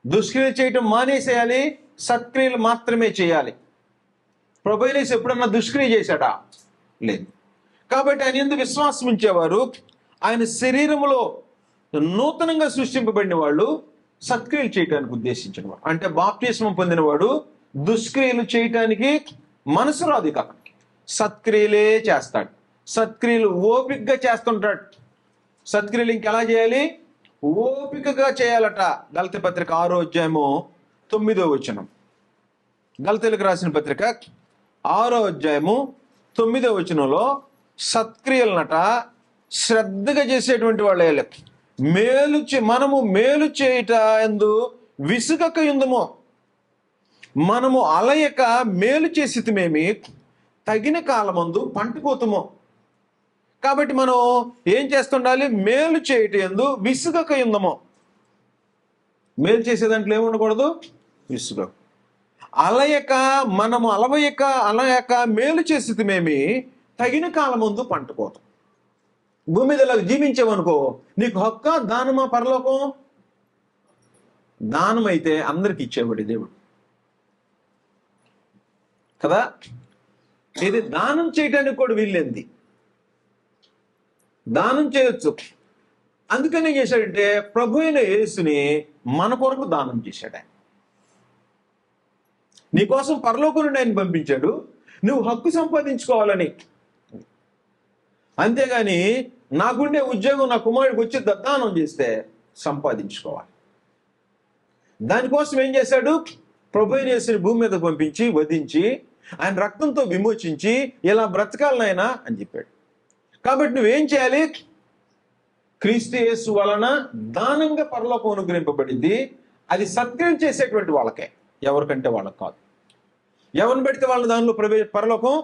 దుష్క్రియలు చేయటం మానేసేయాలి, సత్క్రియలు మాత్రమే చేయాలి. ప్రభువు యేసు ఎప్పుడన్నా దుష్క్రియ చేశాడా? లేదు. కాబట్టి ఆయన యందు విశ్వాసం ఉంచేవారు, ఆయన శరీరములో నూతనంగా సృష్టింపబడిన వాళ్ళు సత్క్రియలు చేయటానికి ఉద్దేశించిన వాడు. అంటే బాప్తిస్మం పొందినవాడు దుష్క్రియలు చేయటానికి మనసు రాదు, ఇక సత్క్రియలే చేస్తాడు. సత్క్రియలు ఓపికగా చేస్తుంటాడు. సత్క్రియలు ఇంకెలా చేయాలి? ఓపికగా చేయాలట. గలతీ పత్రిక 6:9. గలతీలకు రాసిన పత్రిక 6:9 సత్క్రియలనట శ్రద్ధగా చేసేటువంటి వాళ్ళే. మనము మేలు చేయుట యందు విసుగక యుందుము, మనము అలయక మేలు చేసితిమేమి తగిన కాలమందు పంటిపోతుము. కాబట్టి మనం ఏం చేస్తుండాలి? మేలు చేయుట యందు విసుగక యుందుము. మేలు చేసే దాంట్లో ఏముండకూడదు? విసుగ. మనము అలయక మేలు చేసితిమేమి తగిన కాలమందు పంటిపోతాం. భూమి మీద ఇలా జీవించామనుకో, నీకు హక్కు దానమా పరలోకం? దానం అయితే అందరికి ఇచ్చేవాడు దేవుడు కదా. ఇది దానం చేయడానికి కూడా వీల్లేంది, దానం చేయొచ్చు. అందుకని ఏం చేశాడంటే ప్రభు అయిన యేసుని మన కొరకు దానం చేశాడు. ఆయన నీకోసం పరలోకం నుండి ఆయన పంపించాడు, నువ్వు హక్కు సంపాదించుకోవాలని. అంతేగాని నాకుండే ఉద్యోగం నా కుమారుడికి వచ్చి దానం చేస్తే సంపాదించుకోవాలి. దానికోసం ఏం చేశాడు? ప్రభు అయిన యేసుని భూమి మీద పంపించి వధించి ఆయన రక్తంతో విమోచించి ఇలా బ్రతకాలనైనా అని చెప్పాడు. కాబట్టి నువ్వేం చేయాలి? క్రీస్తు యేసు వలన దానంగా పరలోకం అనుగ్రహింపబడింది. అది సత్క్రియం చేసేటువంటి వాళ్ళకే, ఎవరికంటే వాళ్ళకి కాదు. ఎవరిని పెడితే వాళ్ళని దానిలో పరలోకం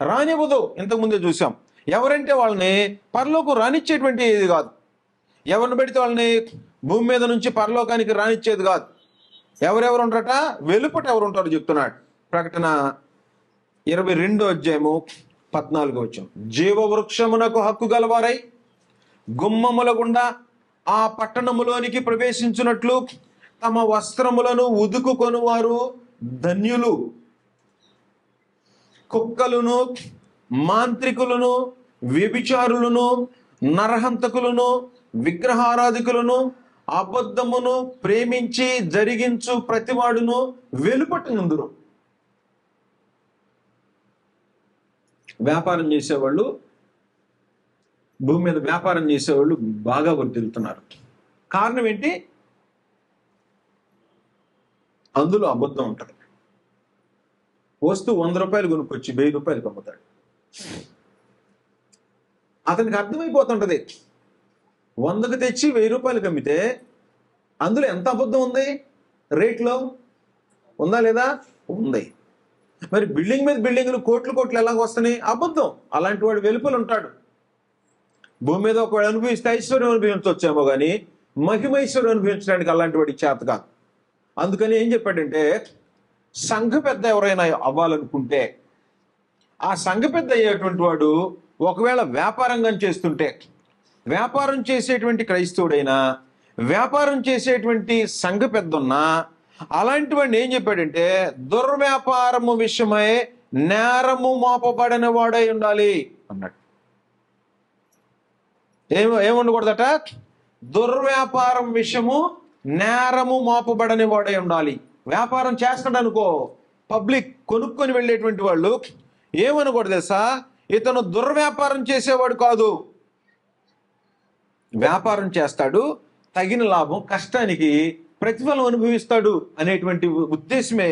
రానివ్వదు. ఇంతకుముందే చూసాం. ఎవరంటే వాళ్ళని పరలోకం రానిచ్చేటువంటి ఇది కాదు. ఎవరిని పెడితే వాళ్ళని భూమి మీద నుంచి పరలోకానికి రానిచ్చేది కాదు. ఎవరెవరు ఉంటారట? వెలుపట ఎవరు ఉంటారో చెప్తున్నాడు. ప్రకటన 22:14. జీవవృక్షమునకు హక్కు గలవారై గుమ్మముల గుండా ఆ పట్టణములోనికి ప్రవేశించున్నట్లు తమ వస్త్రములను ఉదుకుకొనువారు ధన్యులు. కుక్కలును, మాంత్రికులను, వ్యభిచారులను, నరహంతకులను, విగ్రహారాధికులను, అబద్ధమును ప్రేమించి జరిగించు ప్రతివాడును వెలుపటి నుందురు. వ్యాపారం చేసేవాళ్ళు, భూమి మీద వ్యాపారం చేసేవాళ్ళు బాగా వర్తిల్లుతున్నారు. కారణం ఏంటి? అందులో అబద్ధం ఉంటుంది. వస్తువు 100 రూపాయలు కొనుక్కొచ్చి 1000 రూపాయలకు అమ్ముతాడు. అతనికి అర్థమైపోతుంటది, 100కి తెచ్చి 1000 రూపాయలకు అమ్మితే అందులో ఎంత అబద్ధం ఉంది? రేట్లో ఉందా లేదా? ఉంది. మరి బిల్డింగ్ మీద బిల్డింగ్లు కోట్లు ఎలాగ వస్తున్నాయి? అబద్ధం. అలాంటి వాడు వెలుపలు ఉంటాడు. భూమి మీద ఒకవేళ అనుభవిస్తే ఐశ్వర్యం అనుభవించవచ్చేమో కానీ మహిమైశ్వర్యం అనుభవించడానికి అలాంటి వాడికి చేత కాదు. అందుకని ఏం చెప్పాడంటే, సంఘ పెద్ద ఎవరైనా అవ్వాలనుకుంటే ఆ సంఘ పెద్ద అయ్యేటువంటి వాడు ఒకవేళ వ్యాపారంగా చేస్తుంటే, వ్యాపారం చేసేటువంటి క్రైస్తవుడైనా, వ్యాపారం చేసేటువంటి సంఘ పెద్ద ఉన్నా, అలాంటి వాడిని ఏం చెప్పాడంటే దుర్వ్యాపారము విషయమై నేరము మోపబడిన వాడై ఉండాలి అన్నాడు. ఏముండకూడదట? దుర్వ్యాపారం విషయము నేరము మోపబడని వాడై ఉండాలి. వ్యాపారం చేస్తాడు అనుకో, పబ్లిక్ కొనుక్కొని వెళ్ళేటువంటి వాళ్ళు ఏమనకూడదు తెలుసా? ఇతను దుర్వ్యాపారం చేసేవాడు కాదు, వ్యాపారం చేస్తాడు, తగిన లాభం, కష్టానికి ప్రతిఫలం అనుభవిస్తాడు అనేటువంటి ఉద్దేశమే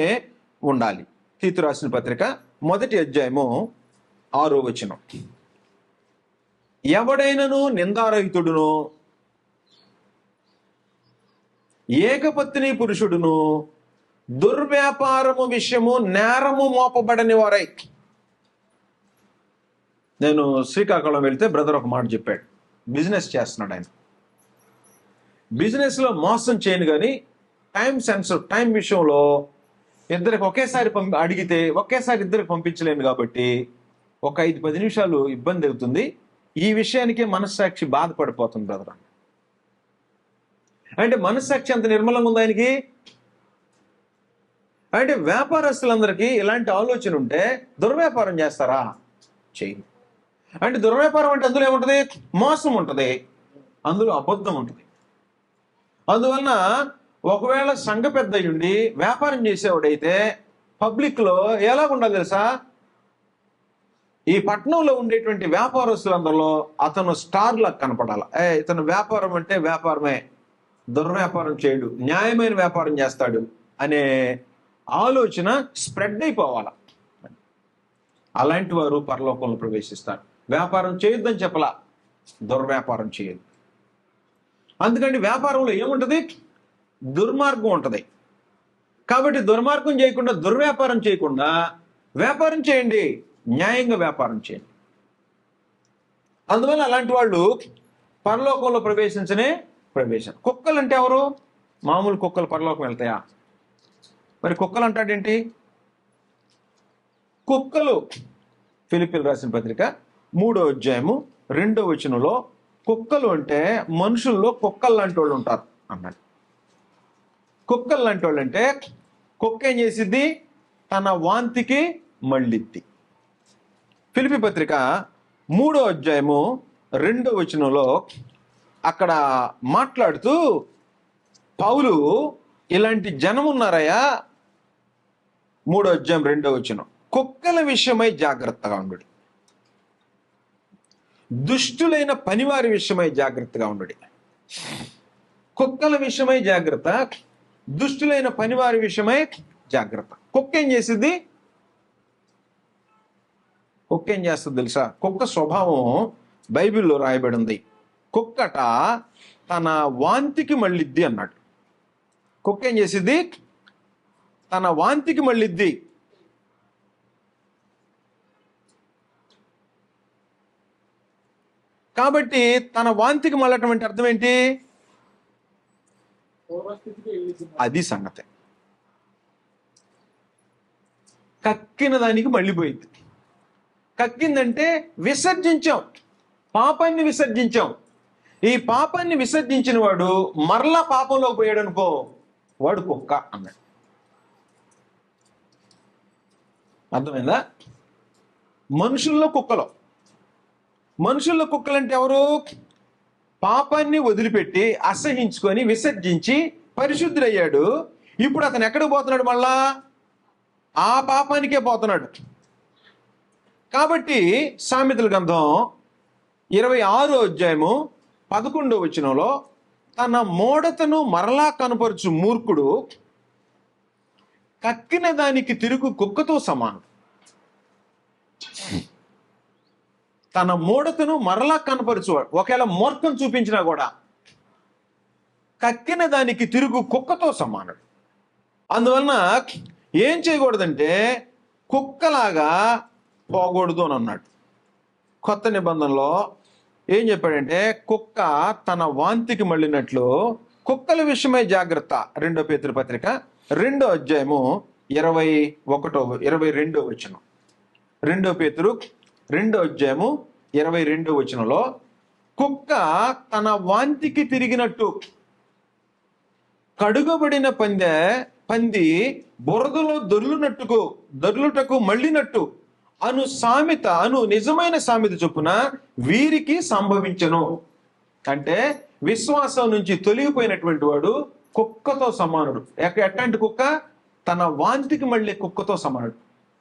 ఉండాలి. తీతు రాసిన పత్రిక 1వ అధ్యాయము 6వ వచనం. ఎవడైనను నిందారహితుడును ఏకపత్ని పురుషుడును దుర్వ్యాపారము విషయము నేరము మోపబడని వారై. నేను శ్రీకాకుళం వెళ్తే బ్రదర్ ఒక మాట చెప్పాడు. బిజినెస్ చేస్తున్నాడు ఆయన. బిజినెస్లో మోసం చేయను, కానీ టైం విషయంలో ఇద్దరికి ఒకేసారి అడిగితే ఒకేసారి ఇద్దరికి పంపించలేను, కాబట్టి ఒక 5-10 నిమిషాలు ఇబ్బంది అవుతుంది. ఈ విషయానికి మనస్సాక్షి బాధపడిపోతుంది బ్రదర్. అంటే మనస్సాక్షి అంత నిర్మలంగా ఉంది ఆయనకి. అంటే వ్యాపారస్తులందరికీ ఇలాంటి ఆలోచన ఉంటే దుర్వ్యాపారం చేస్తారా? చేయను. అంటే దుర్వ్యాపారం అంటే అందులో ఏముంటుంది? మోసం ఉంటుంది, అందులో అబద్ధం ఉంటుంది. అందువలన ఒకవేళ సంఘ పెద్ద అయ్యుండి వ్యాపారం చేసేవాడైతే పబ్లిక్లో ఎలా ఉండాలి తెలుసా? ఈ పట్టణంలో ఉండేటువంటి వ్యాపారస్తులందరిలో అతను స్టార్ లా కనపడాలి. ఇతను వ్యాపారం అంటే వ్యాపారమే, దుర్వ్యాపారం చేయడు, న్యాయమైన వ్యాపారం చేస్తాడు అనే ఆలోచన స్ప్రెడ్ అయిపోవాలి. అలాంటి వారు పరలోకంలో ప్రవేశిస్తారు. వ్యాపారం చేయొద్దని చెప్పలా, దుర్వ్యాపారం చేయదు. అందుకని వ్యాపారంలో ఏముంటుంది? దుర్మార్గం ఉంటుంది. కాబట్టి దుర్మార్గం చేయకుండా, దుర్వ్యాపారం చేయకుండా వ్యాపారం చేయండి, న్యాయంగా వ్యాపారం చేయండి. అందువల్ల అలాంటి వాళ్ళు పరలోకంలో ప్రవేశించనే ప్రవేశం. కుక్కలు అంటే ఎవరు? మామూలు కుక్కలు పరలోకం వెళ్తాయా? మరి కుక్కలు అంటాడేంటి? కుక్కలు ఫిలిప్పీయులకు రాసిన పత్రిక 3వ అధ్యాయము 2వ వచనంలో కుక్కలు అంటే మనుషుల్లో కుక్కలు లాంటి వాళ్ళు ఉంటారు అన్నాడు. కుక్కలు లాంటి వాళ్ళు అంటే కుక్క ఏం చేసిద్ది? తన వాంతికి మళ్ళిద్ది. ఫిలిప్పీ పత్రిక 3వ అధ్యాయము 2వ వచనంలో అక్కడ మాట్లాడుతూ పౌలు ఇలాంటి జనం ఉన్నారయ్యా, 3వ అధ్యాయం 2వ వచనం, కుక్కల విషయమై జాగ్రత్తగా ఉండు, దుష్టులైన పనివారి విషయమై జాగ్రత్తగా ఉండు. కుక్కల విషయమై జాగ్రత్త, దుష్టులైన పనివారి విషయమై జాగ్రత్త. కుక్క ఏం చేసింది? కుక్క ఏం చేస్తుంది తెలుసా? కుక్క స్వభావం బైబిల్లో రాయబడి ఉంది. కుక్కట తన వాంతికి మళ్ళిద్ది అన్నాడు. కుక్క ఏం చేసిద్ది? తన వాంతికి మళ్ళిద్ది. కాబట్టి తన వాంతికి మళ్ళటం అంటే అర్థం ఏంటి? అది సంగతి. కక్కిన దానికి మళ్ళీపోయింది. కక్కిందంటే విసర్జించాం, పాపాన్ని విసర్జించాం. ఈ పాపాన్ని విసర్జించిన వాడు మరలా పాపంలోకి పోయాడు అనుకో, వాడు కుక్క అన్నాడు. అర్థమైందా? మనుషుల్లో కుక్కలు. మనుషుల్లో కుక్కలంటే ఎవరు? పాపాన్ని వదిలిపెట్టి అసహించుకొని విసర్జించి పరిశుద్ధుడయ్యాడు. ఇప్పుడు అతను ఎక్కడికి పోతున్నాడు? మళ్ళా ఆ పాపానికే పోతున్నాడు. కాబట్టి సామెతల గ్రంథం 26వ అధ్యాయము 11వ వచనంలో తన మోడతను మరలా కనపరుచు మూర్ఖుడు కక్కిన దానికి తిరుగు కుక్కతో సమానం. తన మూఢతను మరలా కనపరుచువాడు ఒకవేళ మూర్ఖం చూపించినా కూడా కక్కిన దానికి తిరుగు కుక్కతో సమానుడు. అందువలన ఏం చేయకూడదంటే కుక్కలాగా పోకూడదు అని అన్నాడు. కొత్త నిబంధనలో ఏం చెప్పాడంటే కుక్క తన వాంతికి మళ్ళినట్లు కుక్కల విషయమై జాగ్రత్త. 2 పేతురు పత్రిక 2వ అధ్యాయము 22వ వచనం. 2 పేతురు 2వ అధ్యాయము 22వ వచనంలో కుక్క తన వాంతికి తిరిగినట్టు కడుగబడిన పంది బురదలో దొర్లుటకు మళ్ళినట్టు అను నిజమైన సామెత చొప్పున వీరికి సంభవించను. అంటే విశ్వాసం నుంచి తొలగిపోయినటువంటి వాడు కుక్కతో సమానుడు. ఎట్లాంటి కుక్క? తన వాంతికి మళ్ళీ కుక్కతో సమానుడు.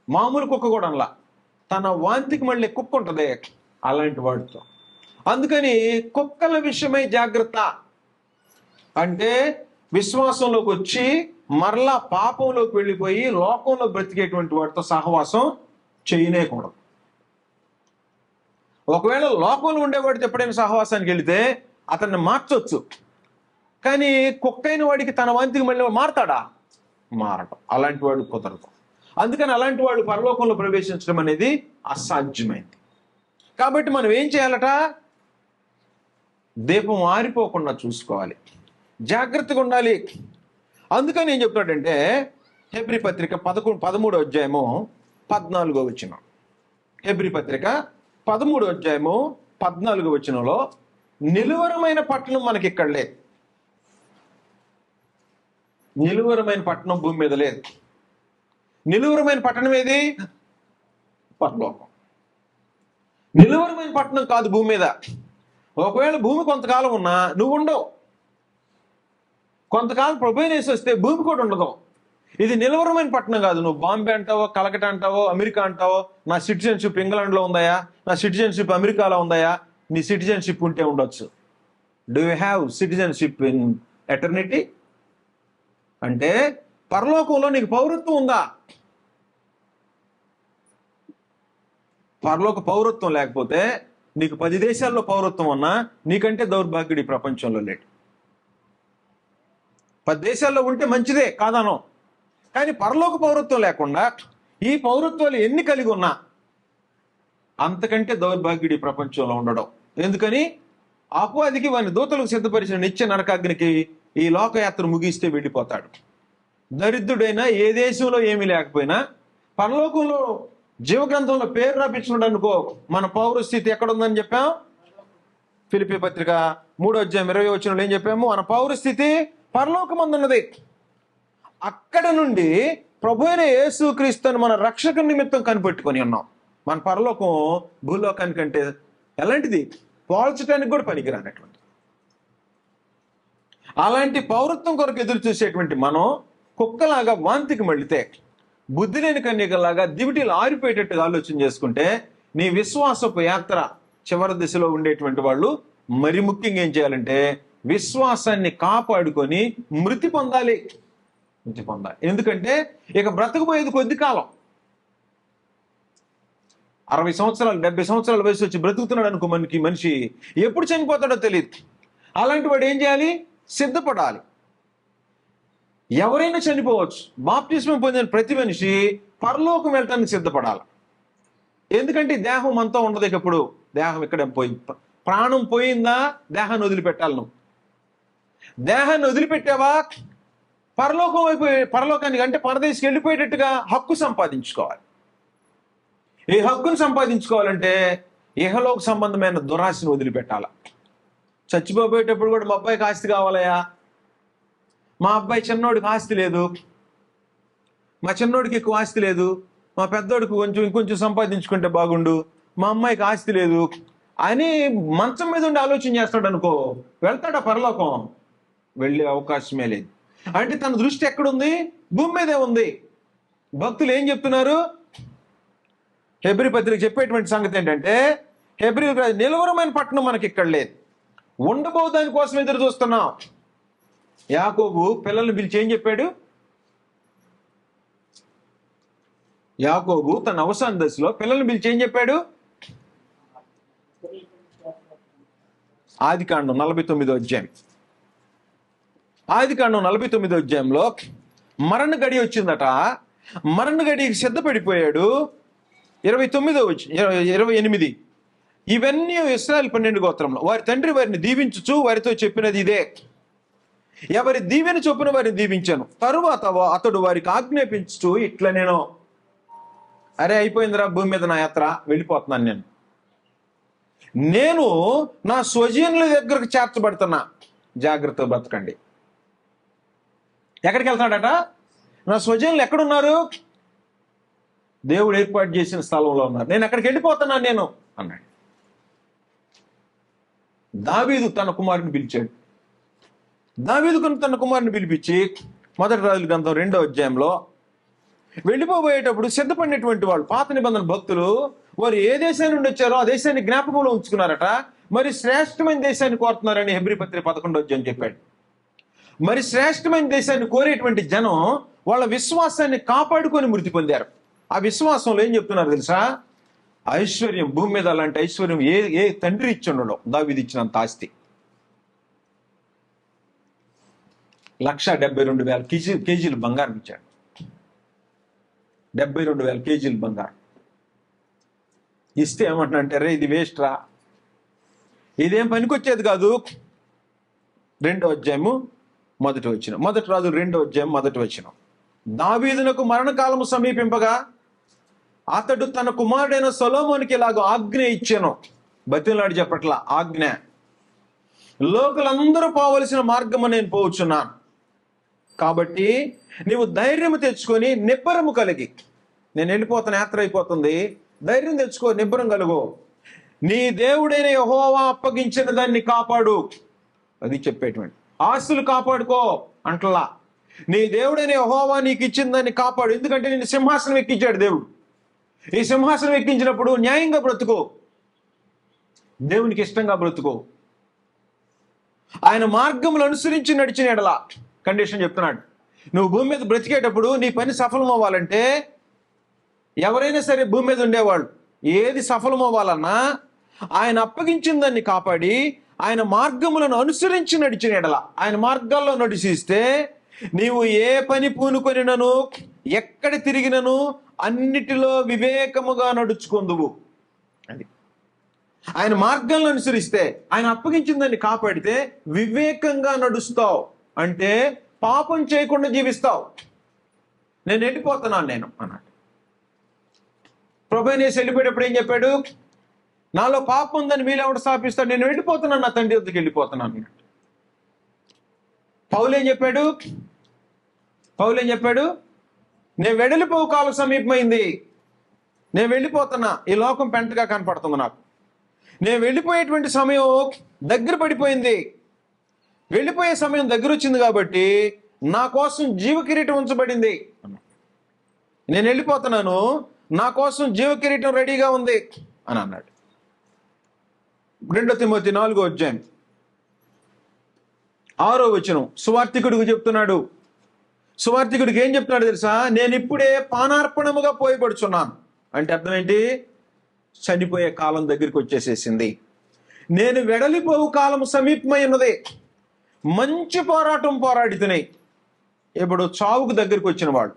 మామూలు కుక్క కూడా అనలా, తన వాంతికి మళ్ళీ కుక్క ఉంటుంది అలాంటి వాడితో. అందుకని కుక్కల విషయమై జాగ్రత్త. అంటే విశ్వాసంలోకి వచ్చి మరలా పాపంలోకి వెళ్ళిపోయి లోకంలో బ్రతికేటువంటి వాటితో సహవాసం చేయనేకూడదు. ఒకవేళ లోకంలో ఉండేవాడితో ఎప్పుడైనా సహవాసానికి వెళితే అతన్ని మార్చొచ్చు, కానీ కుక్కైన వాడికి తన వంతుకి మళ్ళీ మారతాడా? మారటం. అలాంటి వాడు కుదరదు. అందుకని అలాంటి వాడు పరలోకంలో ప్రవేశించడం అనేది అసాధ్యమైంది. కాబట్టి మనం ఏం చేయాలట? దీపం ఆరిపోకుండా చూసుకోవాలి, జాగ్రత్తగా ఉండాలి. అందుకని ఏం చెప్తాడంటే హెబ్రీ పత్రిక 13వ అధ్యాయము 14వ వచనం. హెబ్రీ పత్రిక 13వ అధ్యాయము 14వ వచనంలో నిలువరమైన పట్టణం మనకి ఇక్కడ లేదు. నిలువరమైన పట్టణం భూమి మీద లేదు. నిలువరమైన పట్టణం ఏది? పరలోకం. నిలువరమైన పట్టణం కాదు భూమి మీద. ఒకవేళ భూమి కొంతకాలం ఉన్నా నువ్వు ఉండవు. కొంతకాలం ప్రభువుని వేసి వస్తే భూమి కూడా ఉండదు. ఇది నిలవరమైన పట్టణం కాదు. నువ్వు బాంబే అంటావో, కలకట అంటావో, అమెరికా అంటావో, నా సిటిజన్షిప్ ఇంగ్లాండ్లో ఉందాయా, నా సిటిజన్షిప్ అమెరికాలో ఉందాయా? నీ సిటిజన్షిప్ ఉంటే ఉండొచ్చు. Do you have citizenship in eternity? అంటే పరలోకంలో నీకు పౌరత్వం ఉందా? పరలోక పౌరత్వం లేకపోతే నీకు 10 దేశాల్లో పౌరత్వం ఉన్నా నీకంటే దౌర్భాగ్యుడు ఈ ప్రపంచంలో లేడు. 10 దేశాల్లో ఉంటే మంచిదే కాదనం, కానీ పరలోక పౌరత్వం లేకుండా ఈ పౌరత్వాలు ఎన్ని కలిగి ఉన్నా అంతకంటే దౌర్భాగ్యుడు ఈ ప్రపంచంలో ఉండడం. ఎందుకని? అపవాదికి వాని దూతలకు సిద్ధపరిచిన నిత్య నరకాగ్నికి ఈ లోకయాత్ర ముగిస్తే వెళ్ళిపోతాడు. దరిద్రుడైనా ఏ దేశంలో ఏమీ లేకపోయినా పరలోకంలో జీవగ్రంథంలో పేరు రాపించుకున్నాడు అనుకో, మన పౌరస్థితి ఎక్కడుందని చెప్పాం? ఫిలిప్పీ పత్రిక 3వ అధ్యాయం 20వ వచనంలో ఏం చెప్పాము? మన పౌరస్థితి పరలోకమందున్నది. అక్కడ నుండి ప్రభు అయిన యేసుక్రీస్తుని మన రక్షక నిమిత్తం కనిపెట్టుకొని ఉన్నాం. మన పరలోకం భూలోకానికంటే ఎలాంటిది? పోల్చడానికి కూడా పనికిరానటువంటి అలాంటి పౌరత్వం కొరకు ఎదురు చూసేటువంటి మనం కుక్కలాగా వాంతికి మళ్ళితే, బుద్ధి లేని కన్యకలాగా దివిటీలు ఆరిపోయేటట్టుగా ఆలోచన చేసుకుంటే నీ విశ్వాసపు యాత్ర చివరి దశలో ఉండేటువంటి వాళ్ళు మరి ముఖ్యంగా ఏం చేయాలంటే విశ్వాసాన్ని కాపాడుకొని మృతి పొందాలి. ఎందుకంటే ఇక బ్రతకపోయేది కొద్ది కాలం. 60 సంవత్సరాలు 70 సంవత్సరాల వయసు వచ్చి బ్రతుకుతున్నాడు అనుకో, మనకి మనిషి ఎప్పుడు చనిపోతాడో తెలియదు. అలాంటి వాడు ఏం చేయాలి? సిద్ధపడాలి. ఎవరైనా చనిపోవచ్చు. బాప్తిస్మం పొందిన ప్రతి మనిషి పరలోకం వెళ్ళటానికి సిద్ధపడాలి. ఎందుకంటే దేహం మనతో ఉండదు. ఎప్పుడు దేహం ఇక్కడ పోయి ప్రాణం పోయిందా దేహాన్ని వదిలిపెట్టాలి. నువ్వు దేహాన్ని వదిలిపెట్టావా పరలోకం అయిపోయి పరలోకానికి అంటే పరదేశికి వెళ్ళిపోయేటట్టుగా హక్కు సంపాదించుకోవాలి. ఈ హక్కును సంపాదించుకోవాలంటే ఇహలోక సంబంధమైన దురాశను వదిలిపెట్టాల. చచ్చిపోయేటప్పుడు కూడా మా అబ్బాయికి ఆస్తి కావాలయా, మా అబ్బాయి చిన్నోడికి ఆస్తి లేదు, మా చిన్నోడికి ఎక్కువ ఆస్తి లేదు, మా పెద్దోడికి ఇంకొంచెం సంపాదించుకుంటే బాగుండు, మా అమ్మాయికి ఆస్తి లేదు అని మంచం మీద ఉండి ఆలోచన చేస్తాడు అనుకో, వెళ్తాడా పరలోకం? వెళ్ళే అవకాశమే లేదు. అంటే తన దృష్టి ఎక్కడుంది? భూమి మీదే ఉంది. భక్తులు ఏం చెప్తున్నారు? హెబ్రీ పత్రిక చెప్పేటువంటి సంగతి ఏంటంటే హెబ్రీ నిలవరమైన పట్టణం మనకి ఇక్కడ లేదు, ఉండబో దానికోసం ఎదురు చూస్తున్నాం. యాకోబు పిల్లల్ని పిలిచి ఏం చెప్పాడు? యాకోబు తన అవసాన దశలో పిల్లల్ని పిలిచి ఏం చెప్పాడు? ఆదికాండం 49వ అధ్యాయం. ఆదికాండం 49వ అధ్యాయంలో మరణ గడి వచ్చిందట. మరణ గడికి సిద్ధపడిపోయాడు. 28 ఇవన్నీ ఇశ్రాయేలు 12 గోత్రంలో వారి తండ్రి వారిని దీవించుచు వారితో చెప్పినది ఇదే, ఎవరి దీవెన చొప్పున వారిని దీవించాను. తరువాత అతడు వారికి ఆజ్ఞాపించుచు ఇట్లా, నేను అరే అయిపోయిందిరా భూమి మీద నా యాత్ర, వెళ్ళిపోతున్నాను, నేను నా స్వజనుల దగ్గరకు చేర్చబడుతున్నా, జాగ్రత్తగా బ్రతకండి. ఎక్కడికి వెళ్తాడట? నా స్వజనులు ఎక్కడున్నారు? దేవుడు ఏర్పాటు చేసిన స్థలంలో ఉన్నారు. నేను ఎక్కడికి వెళ్ళిపోతున్నాను నేను అన్నాడు. దావీదు తన కుమారుని పిలిచాడు. దావీదు తన కుమారుని పిలిపించి 1 రాజుల గ్రంథం 2వ అధ్యాయంలో వెళ్ళిపోబోయేటప్పుడు సిద్ధపడినటువంటి వాళ్ళు పాత నిబంధన భక్తులు వారు ఏ దేశం నుండి వచ్చారో ఆ దేశాన్ని జ్ఞాపకంలో ఉంచుకున్నారట. మరి శ్రేష్టమైన దేశాన్ని కోరుతున్నారని హెబ్రీ పత్రిక 11 చెప్పాడు. మరి శ్రేష్టమైన దేశాన్ని కోరేటువంటి జనం వాళ్ళ విశ్వాసాన్ని కాపాడుకొని మృతి పొందారు. ఆ విశ్వాసంలో ఏం చెప్తున్నారు తెలుసా? ఐశ్వర్యం, భూమి మీద అలాంటి ఐశ్వర్యం ఏ తండ్రి ఇచ్చిండో దావీదు ఇచ్చినంత ఆస్తి. 1,72,000 కేజీలు బంగారం ఇచ్చాడు. 72,000 కేజీలు బంగారం ఇస్తే ఏమంటున్నారంటే, ఇది వేస్ట్ రా, ఇదేం పనికొచ్చేది కాదు. 2వ అధ్యాయము 1వ వచనం, 1 రాజులు 2వ అధ్యాయం 1వ వచనం. దావీదునకు మరణకాలము సమీపింపగా అతడు తన కుమారుడైన సొలొమోనుకి ఇలాగ ఆజ్ఞ ఇచ్చాను. బతిలాడి చెప్పట్లా, ఆజ్ఞ. లోకులందరూ పోవలసిన మార్గము నేను పోవచ్చున్నాను, కాబట్టి నీవు ధైర్యము తెచ్చుకొని నిబ్బరము కలిగి, నేను వెళ్ళిపోతాను, యాత్ర అయిపోతుంది, ధైర్యం తెచ్చుకో, నిబ్బరం కలుగు, నీ దేవుడైన యెహోవా అప్పగించిన దాన్ని కాపాడు. అది చెప్పేటువంటి ఆస్తులు కాపాడుకో అంటలా, నీ దేవుడైన యెహోవా నీకు ఇచ్చిన దాన్ని కాపాడు. ఎందుకంటే నిన్ను సింహాసనం ఎక్కించాడు దేవుడు. ఈ సింహాసనం ఎక్కించినప్పుడు న్యాయంగా బ్రతుకో, దేవునికి ఇష్టంగా బ్రతుకో, ఆయన మార్గములు అనుసరించి నడిచిన ఎడలా. కండిషన్ చెప్తున్నాడు, నువ్వు భూమి మీద బ్రతికేటప్పుడు నీ పని సఫలం అవ్వాలంటే, ఎవరైనా సరే భూమి మీద ఉండేవాళ్ళు ఏది సఫలం అవ్వాలన్నా ఆయన అప్పగించిన దాన్ని కాపాడి ఆయన మార్గములను అనుసరించి నడిచిన ఎడల, ఆయన మార్గాల్లో నడిచిస్తే నీవు ఏ పని పూనుకొనినను ఎక్కడ తిరిగినను అన్నిటిలో వివేకముగా నడుచుకుందువు. అది ఆయన మార్గాలను అనుసరిస్తే, ఆయన అప్పగించిన దాన్ని కాపాడితే వివేకంగా నడుస్తావు. అంటే పాపం చేయకుండా జీవిస్తావు. నేను వెళ్ళిపోతున్నాను నేను అన్నాడు. ప్రభువైన యేసు వెళ్ళిపోయేటప్పుడు ఏం చెప్పాడు? నాలో పాపం ఉందని మీలో ఎవడు స్థాపిస్తాడు? నేను వెళ్ళిపోతున్నాను, నా తండ్రి వద్దకు వెళ్ళిపోతున్నాను అన్నాడు. పౌలు ఏం చెప్పాడు? నేను వెడలిపోవు కాలం సమీపమైంది, నేను వెళ్ళిపోతున్నా, ఈ లోకం పెంటగా కనపడుతుంది నాకు, నేను వెళ్ళిపోయేటువంటి సమయం దగ్గర పడిపోయింది, వెళ్ళిపోయే సమయం దగ్గర వచ్చింది కాబట్టి నా కోసం జీవ కిరీటం ఉంచబడింది, నేను వెళ్ళిపోతున్నాను, నా కోసం జీవ కిరీటం రెడీగా ఉంది అని అన్నాడు. 2 తిమోతి 4వ అధ్యాయం 6వ వచనం సువార్తికుడికి చెప్తున్నాడు. సువార్తికుడికి ఏం చెప్తున్నాడు తెలుసా? నేను ఇప్పుడే పానార్పణముగా పోయబడుచున్నాను. అంటే అర్థం ఏంటి? చనిపోయే కాలం దగ్గరికి వచ్చేసేసింది, నేను వెడలిపోవు కాలం సమీపమై ఉన్నది, మంచి పోరాటం పోరాడుతున్నాయి. ఇప్పుడు చావుకు దగ్గరికి వచ్చిన వాడు,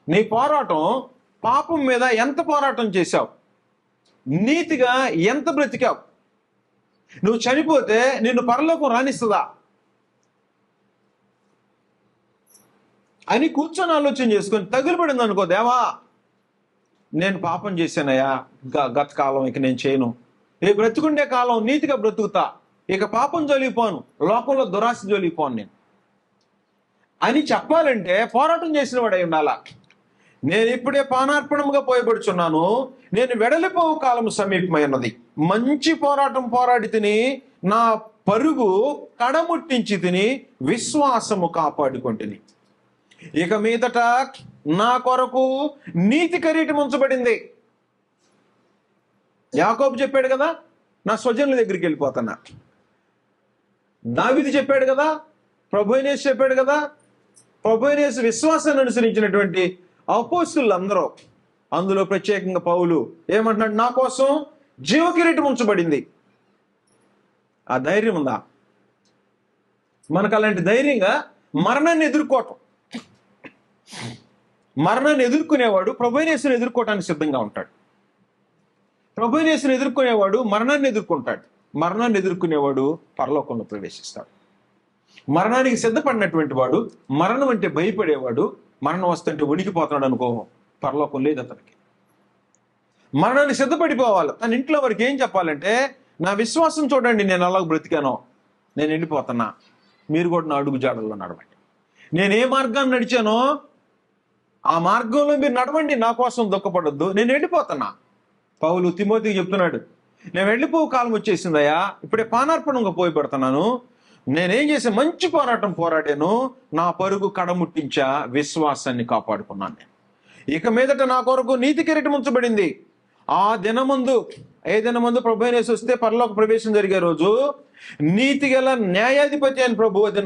నీ పోరాటం పాపం మీద ఎంత పోరాటం చేశావు, నీతిగా ఎంత బ్రతికావు, నువ్వు చనిపోతే నిన్ను పరలోకం రాణిస్తుందా అని కూర్చొని ఆలోచన చేసుకొని తగులుపడింది అనుకో, దేవా నేను పాపం చేశానయ్యా, గత కాలం ఇక నేను చేయను, ఇక బ్రతుకుండే కాలం నీతిగా బ్రతుకుతా, ఇక పాపం జోలిపోను, లోకంలో దురాశ జోలిపోను నేను అని చెప్పాలంటే పోరాటం చేసిన వాడు అయి ఉండాలా. నేను ఇప్పుడే పానార్పణముగా పోయబడుచున్నాను, నేను వెడలిపోవు కాలం సమీపమై ఉన్నది, మంచి పోరాటం పోరాడి తిని, నా పరుగు కడముట్టించి తిని, విశ్వాసము కాపాడుకొంటిని. ఇక మీదట నా కొరకు నీతి కిరీటం ఉంచబడింది. యాకోబు చెప్పాడు కదా, నా స్వజనుల దగ్గరికి వెళ్ళిపోతున్నా. దావీదు చెప్పాడు కదా, ప్రభువైన యేసు చెప్పాడు కదా. ప్రభువైన యేసు విశ్వాసాన్ని అనుసరించినటువంటి అపోస్తులందరూ, అందులో ప్రత్యేకంగా పౌలు ఏమంటున్నాడు? నా కోసం జీవ కిరీటం ఉంచబడింది. ఆ ధైర్యం ఉందా మనకు? అలాంటి ధైర్యంగా మరణాన్ని ఎదుర్కోవటం. మరణాన్ని ఎదుర్కొనేవాడు ప్రభువైన యేసుని ఎదుర్కోవటానికి సిద్ధంగా ఉంటాడు. ప్రభువైన యేసుని ఎదుర్కొనేవాడు మరణాన్ని ఎదుర్కొంటాడు. మరణాన్ని ఎదుర్కొనేవాడు పరలోకంలో ప్రవేశిస్తాడు. మరణానికి సిద్ధపడినటువంటి వాడు, మరణం అంటే భయపడేవాడు, మరణం వస్తుంటే వణికిపోతున్నాడు అనుకో, పరలోకం లేదు అతనికి. మరణానికి సిద్ధపడిపోవాలి. తన ఇంట్లో వారికి ఏం చెప్పాలంటే, నా విశ్వాసం చూడండి, నేను అలాగ బ్రతికానో, నేను వెళ్ళిపోతున్నా, మీరు కూడా నా అడుగు జాడల్లో నడవండి. నేను ఏ మార్గాన్ని నడిచానో ఆ మార్గంలో మీరు నడవండి, నా కోసం దుఃఖపడొద్దు, నేను వెళ్ళిపోతున్నా. పౌలు తిమోతికి చెప్తున్నాడు, నేను వెళ్ళిపోవు కాలం వచ్చేసిందయ్యా, ఇప్పుడే పానార్పణంగా పోయబడుతున్నాను, నేనేం చేసే మంచి పోరాటం పోరాడాను, నా పరుగు కడముట్టించా, విశ్వాసాన్ని కాపాడుకున్నాను నేను. ఇక మీదట నా కొరకు నీతి కిరీటం ఉంచబడింది, ఆ దినమందు ఏదైనా ముందు ప్రభు అయిన యేసు వస్తే పరలోక ప్రవేశం జరిగే రోజు నీతి గల న్యాయాధిపతి అని ప్రభు అది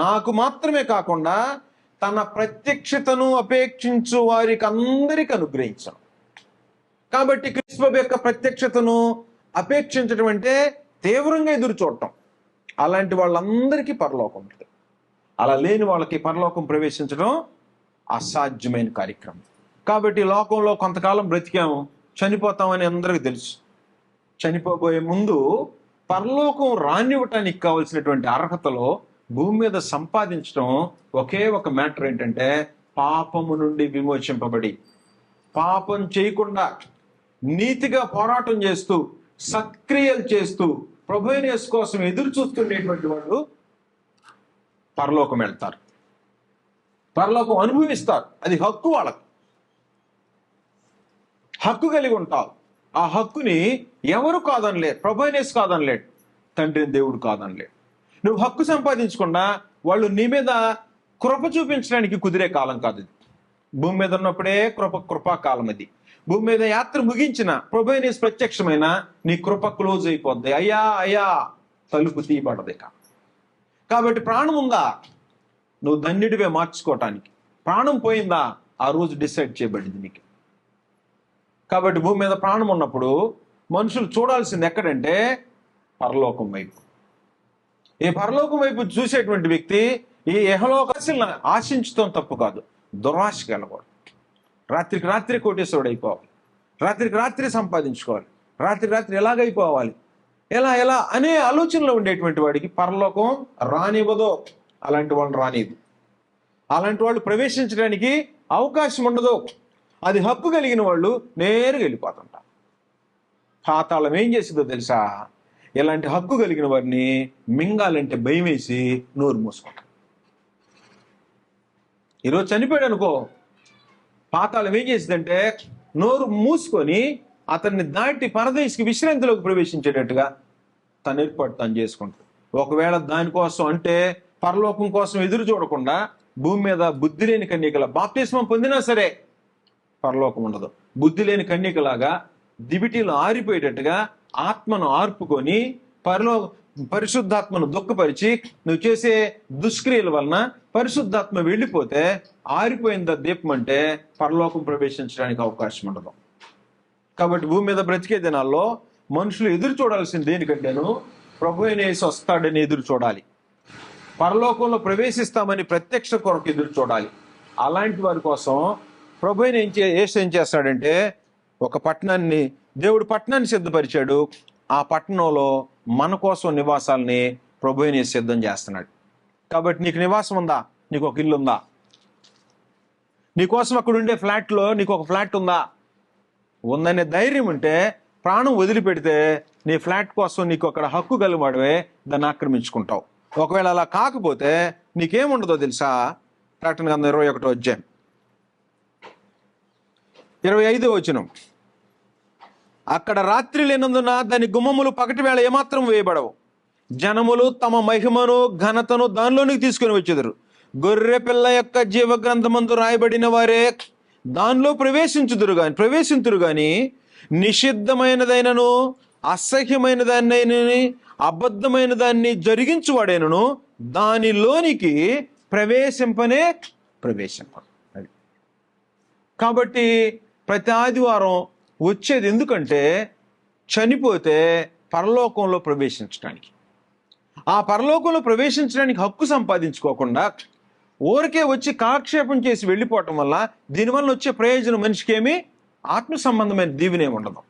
నాకు మాత్రమే కాకుండా తన ప్రత్యక్షతను అపేక్షించు వారికి అందరికి అనుగ్రహించను. కాబట్టి క్రీస్తు ప్రభు యొక్క ప్రత్యక్షతను అపేక్షించడం అంటే తీవ్రంగా ఎదురు చూడటం. అలాంటి వాళ్ళందరికీ పరలోకం ఉంటుంది. అలా లేని వాళ్ళకి పరలోకం ప్రవేశించడం అసాధ్యమైన కార్యక్రమం. కాబట్టి లోకంలో కొంతకాలం బ్రతికాము, చనిపోతామని అందరికీ తెలుసు. చనిపోబోయే ముందు పరలోకం రానివ్వటానికి కావలసినటువంటి అర్హతలో భూమి మీద సంపాదించడం ఒకే ఒక మ్యాటర్ ఏంటంటే పాపము నుండి విమోచింపబడి, పాపం చేయకుండా నీతిగా పోరాటం చేస్తూ సక్రియలు చేస్తూ ప్రభు అయిన యేసు కోసం ఎదురు చూస్తుండేటువంటి వాళ్ళు పరలోకం వెళ్తారు, పరలోకం అనుభవిస్తారు. అది హక్కు, వాళ్ళకి హక్కు కలిగి ఉంటావు. ఆ హక్కుని ఎవరు కాదనలేరు. ప్రభు అయిన యేసు కాదనలేడు, తండ్రి దేవుడు కాదనలేడు. నువ్వు హక్కు సంపాదించకుండా వాళ్ళు నీ మీద కృప చూపించడానికి కుదిరే కాలం కాదు ఇది. భూమి మీద ఉన్నప్పుడే కృపాకాలం అది. భూమి మీద యాత్ర ముగించిన ప్రభు అయిన యేసు ప్రత్యక్షమైన నీ కృప క్లోజ్ అయిపోద్ది. అయ్యా తలుపు తీయబడదు. కాబట్టి ప్రాణం ఉందా, నువ్వు ధన్యుడివే మార్చుకోవటానికి. ప్రాణం పోయిందా, ఆ రోజు డిసైడ్ చేయబడింది నీకు. కాబట్టి భూమి మీద ప్రాణం ఉన్నప్పుడు మనుషులు చూడాల్సింది ఎక్కడంటే పరలోకం వైపు. ఈ పరలోకం వైపు చూసేటువంటి వ్యక్తి ఈ యెహలోకాశలను ఆశించడం తప్పు కాదు, దురాశకి వెళ్ళకూడదు. రాత్రికి రాత్రి కోటేశ్వరుడు అయిపోవాలి, రాత్రికి రాత్రి సంపాదించుకోవాలి, రాత్రి ఎలాగైపోవాలి, ఎలా అనే ఆలోచనలో ఉండేటువంటి వాడికి పరలోకం రానివ్వదో. అలాంటి వాళ్ళు రానిది, అలాంటి వాళ్ళు ప్రవేశించడానికి అవకాశం ఉండదు. అది హక్కు కలిగిన వాళ్ళు నేరుగా వెళ్ళిపోతుంటారు. పాతాళం ఏం చేసిందో తెలుసా, ఇలాంటి హక్కు కలిగిన వారిని మింగాలంటే భయం వేసి నోరు మూసుకుంటారు. ఈరోజు చనిపోయాడు అనుకో, పాతాళం ఏం చేసిందంటే నోరు మూసుకొని అతన్ని దాటి పరదేశికి విశ్రాంతిలోకి ప్రవేశించేటట్టుగా తన ఏర్పాటు తను చేసుకుంటాడు. ఒకవేళ దానికోసం అంటే పరలోకం కోసం ఎదురు చూడకుండా భూమి మీద బుద్ధి లేని కన్యకల బాప్తిస్మం పొందినా సరే పరలోకం ఉండదు. బుద్ధి లేని కన్యకలాగా దివిటీలు ఆరిపోయేటట్టుగా ఆత్మను ఆర్పుకొని పరిశుద్ధాత్మను దుఃఖపరిచి నువ్వు చేసే దుష్క్రియల వలన పరిశుద్ధాత్మ వెళ్ళిపోతే ఆరిపోయిన దీపం అంటే పరలోకం ప్రవేశించడానికి అవకాశం ఉండదు. కాబట్టి భూమి మీద బ్రతికే దినాల్లో మనుషులు ఎదురు చూడాల్సింది దేనికంటేను ప్రభు అయిన యేసు వస్తాడని ఎదురు చూడాలి, పరలోకంలో ప్రవేశిస్తామని ప్రత్యక్ష కొరకు ఎదురు చూడాలి. అలాంటి వారి కోసం ప్రభు అయిన యేసు ఏం చేస్తాడంటే ఒక పట్టణాన్ని, దేవుడు పట్టణాన్ని సిద్ధపరిచాడు. ఆ పట్టణంలో మన కోసం నివాసాలని ప్రభు అయిన యేసు సిద్ధం చేస్తున్నాడు. కాబట్టి నీకు నివాసం ఉందా, నీకు ఒక ఇల్లు ఉందా, నీకోసం అక్కడ ఉండే ఫ్లాట్లో నీకు ఒక ఫ్లాట్ ఉందా, ఉందనే ధైర్యం ఉంటే ప్రాణం వదిలిపెడితే నీ ఫ్లాట్ కోసం నీకు అక్కడ హక్కు కలివాడివే దాన్ని ఆక్రమించుకుంటావు. ఒకవేళ అలా కాకపోతే నీకేముండదో తెలుసా, ప్రకటన గ్రంథం 21వ అధ్యాయం 25వ వచనం, అక్కడ రాత్రి లేనందున దాని గుమ్మములు పగటి వేళ ఏమాత్రం వేయబడవు, జనములు తమ మహిమను ఘనతను దానిలోనికి తీసుకుని వచ్చేదరు. గొర్రె పిల్ల యొక్క జీవ గ్రంథమందు రాయబడిన వారే దానిలో ప్రవేశించుదురు గాని నిషిద్ధమైనదైనను అసహ్యమైన దాన్ని అబద్ధమైన దాన్ని జరిగించువాడైనను దానిలోనికి ప్రవేశింపనే ప్రవేశింపడు. కాబట్టి ప్రతి ఆదివారం వచ్చేది ఎందుకంటే చనిపోతే పరలోకంలో ప్రవేశించడానికి. ఆ పరలోకంలో ప్రవేశించడానికి హక్కు సంపాదించుకోకుండా ఊరికే వచ్చి కాలక్షేపం చేసి వెళ్ళిపోవటం వల్ల దీనివల్ల వచ్చే ప్రయోజనం మనిషికి ఏమి ఆత్మ సంబంధమైన దీవెనే ఉండదు.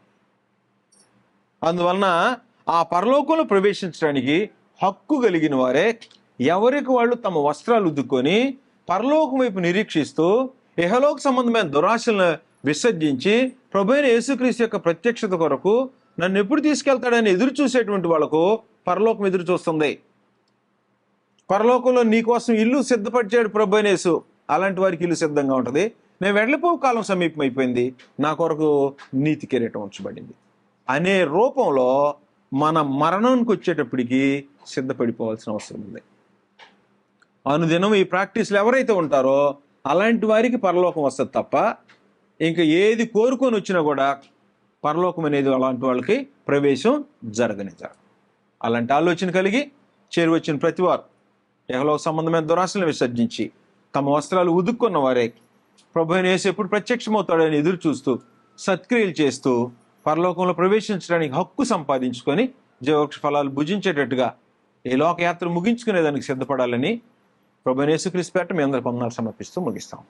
అందువలన ఆ పరలోకంలో ప్రవేశించడానికి హక్కు కలిగిన వారే ఎవరికి వాళ్ళు తమ వస్త్రాలు ఉద్దుకొని పరలోకం వైపు నిరీక్షిస్తూ ఇహలోక సంబంధమైన దురాశలను విసర్జించి ప్రభు అయిన యేసుక్రీస్తు యొక్క ప్రత్యక్షత కొరకు నన్ను ఎప్పుడు తీసుకెళ్తాడని ఎదురు చూసేటువంటి వాళ్ళకు పరలోకం ఎదురు చూస్తుంది. పరలోకంలో నీకోసం ఇల్లు సిద్ధపరిచాడు ప్రభు అయిన యేసు, అలాంటి వారికి ఇల్లు సిద్ధంగా ఉంటుంది. నేను వెళ్ళిపో కాలం సమీపం అయిపోయింది, నా కొరకు నీతి కిరీటం ఉంచబడింది అనే రూపంలో మన మరణానికి వచ్చేటప్పటికి సిద్ధపడిపోవాల్సిన అవసరం ఉంది. అనుదినం ఈ ప్రాక్టీస్లు ఎవరైతే ఉంటారో అలాంటి వారికి పరలోకం వస్తుంది తప్ప ఇంకా ఏది కోరుకొని వచ్చినా కూడా పరలోకం అనేది అలాంటి వాళ్ళకి ప్రవేశం జరగనివ్వరు. అలాంటి ఆలోచన కలిగి చేరువచ్చిన ప్రతివారు యెహోవా సంబంధమైన దురాశలను విసర్జించి తమ వస్త్రాలు ఉదుక్కున్న వారే ప్రభువైన యేసు ఎప్పుడు ప్రత్యక్షమవుతాడని ఎదురు చూస్తూ సత్క్రియలు చేస్తూ పరలోకంలో ప్రవేశించడానికి హక్కు సంపాదించుకొని జీవవృక్ష ఫలాలు భుజించేటట్టుగా ఈ లోకయాత్ర ముగించుకునేదానికి సిద్ధపడాలని ప్రభువైన యేసుక్రీస్తు పేరిట మీ అందరికి వందనాలు సమర్పిస్తూ ముగిస్తాం.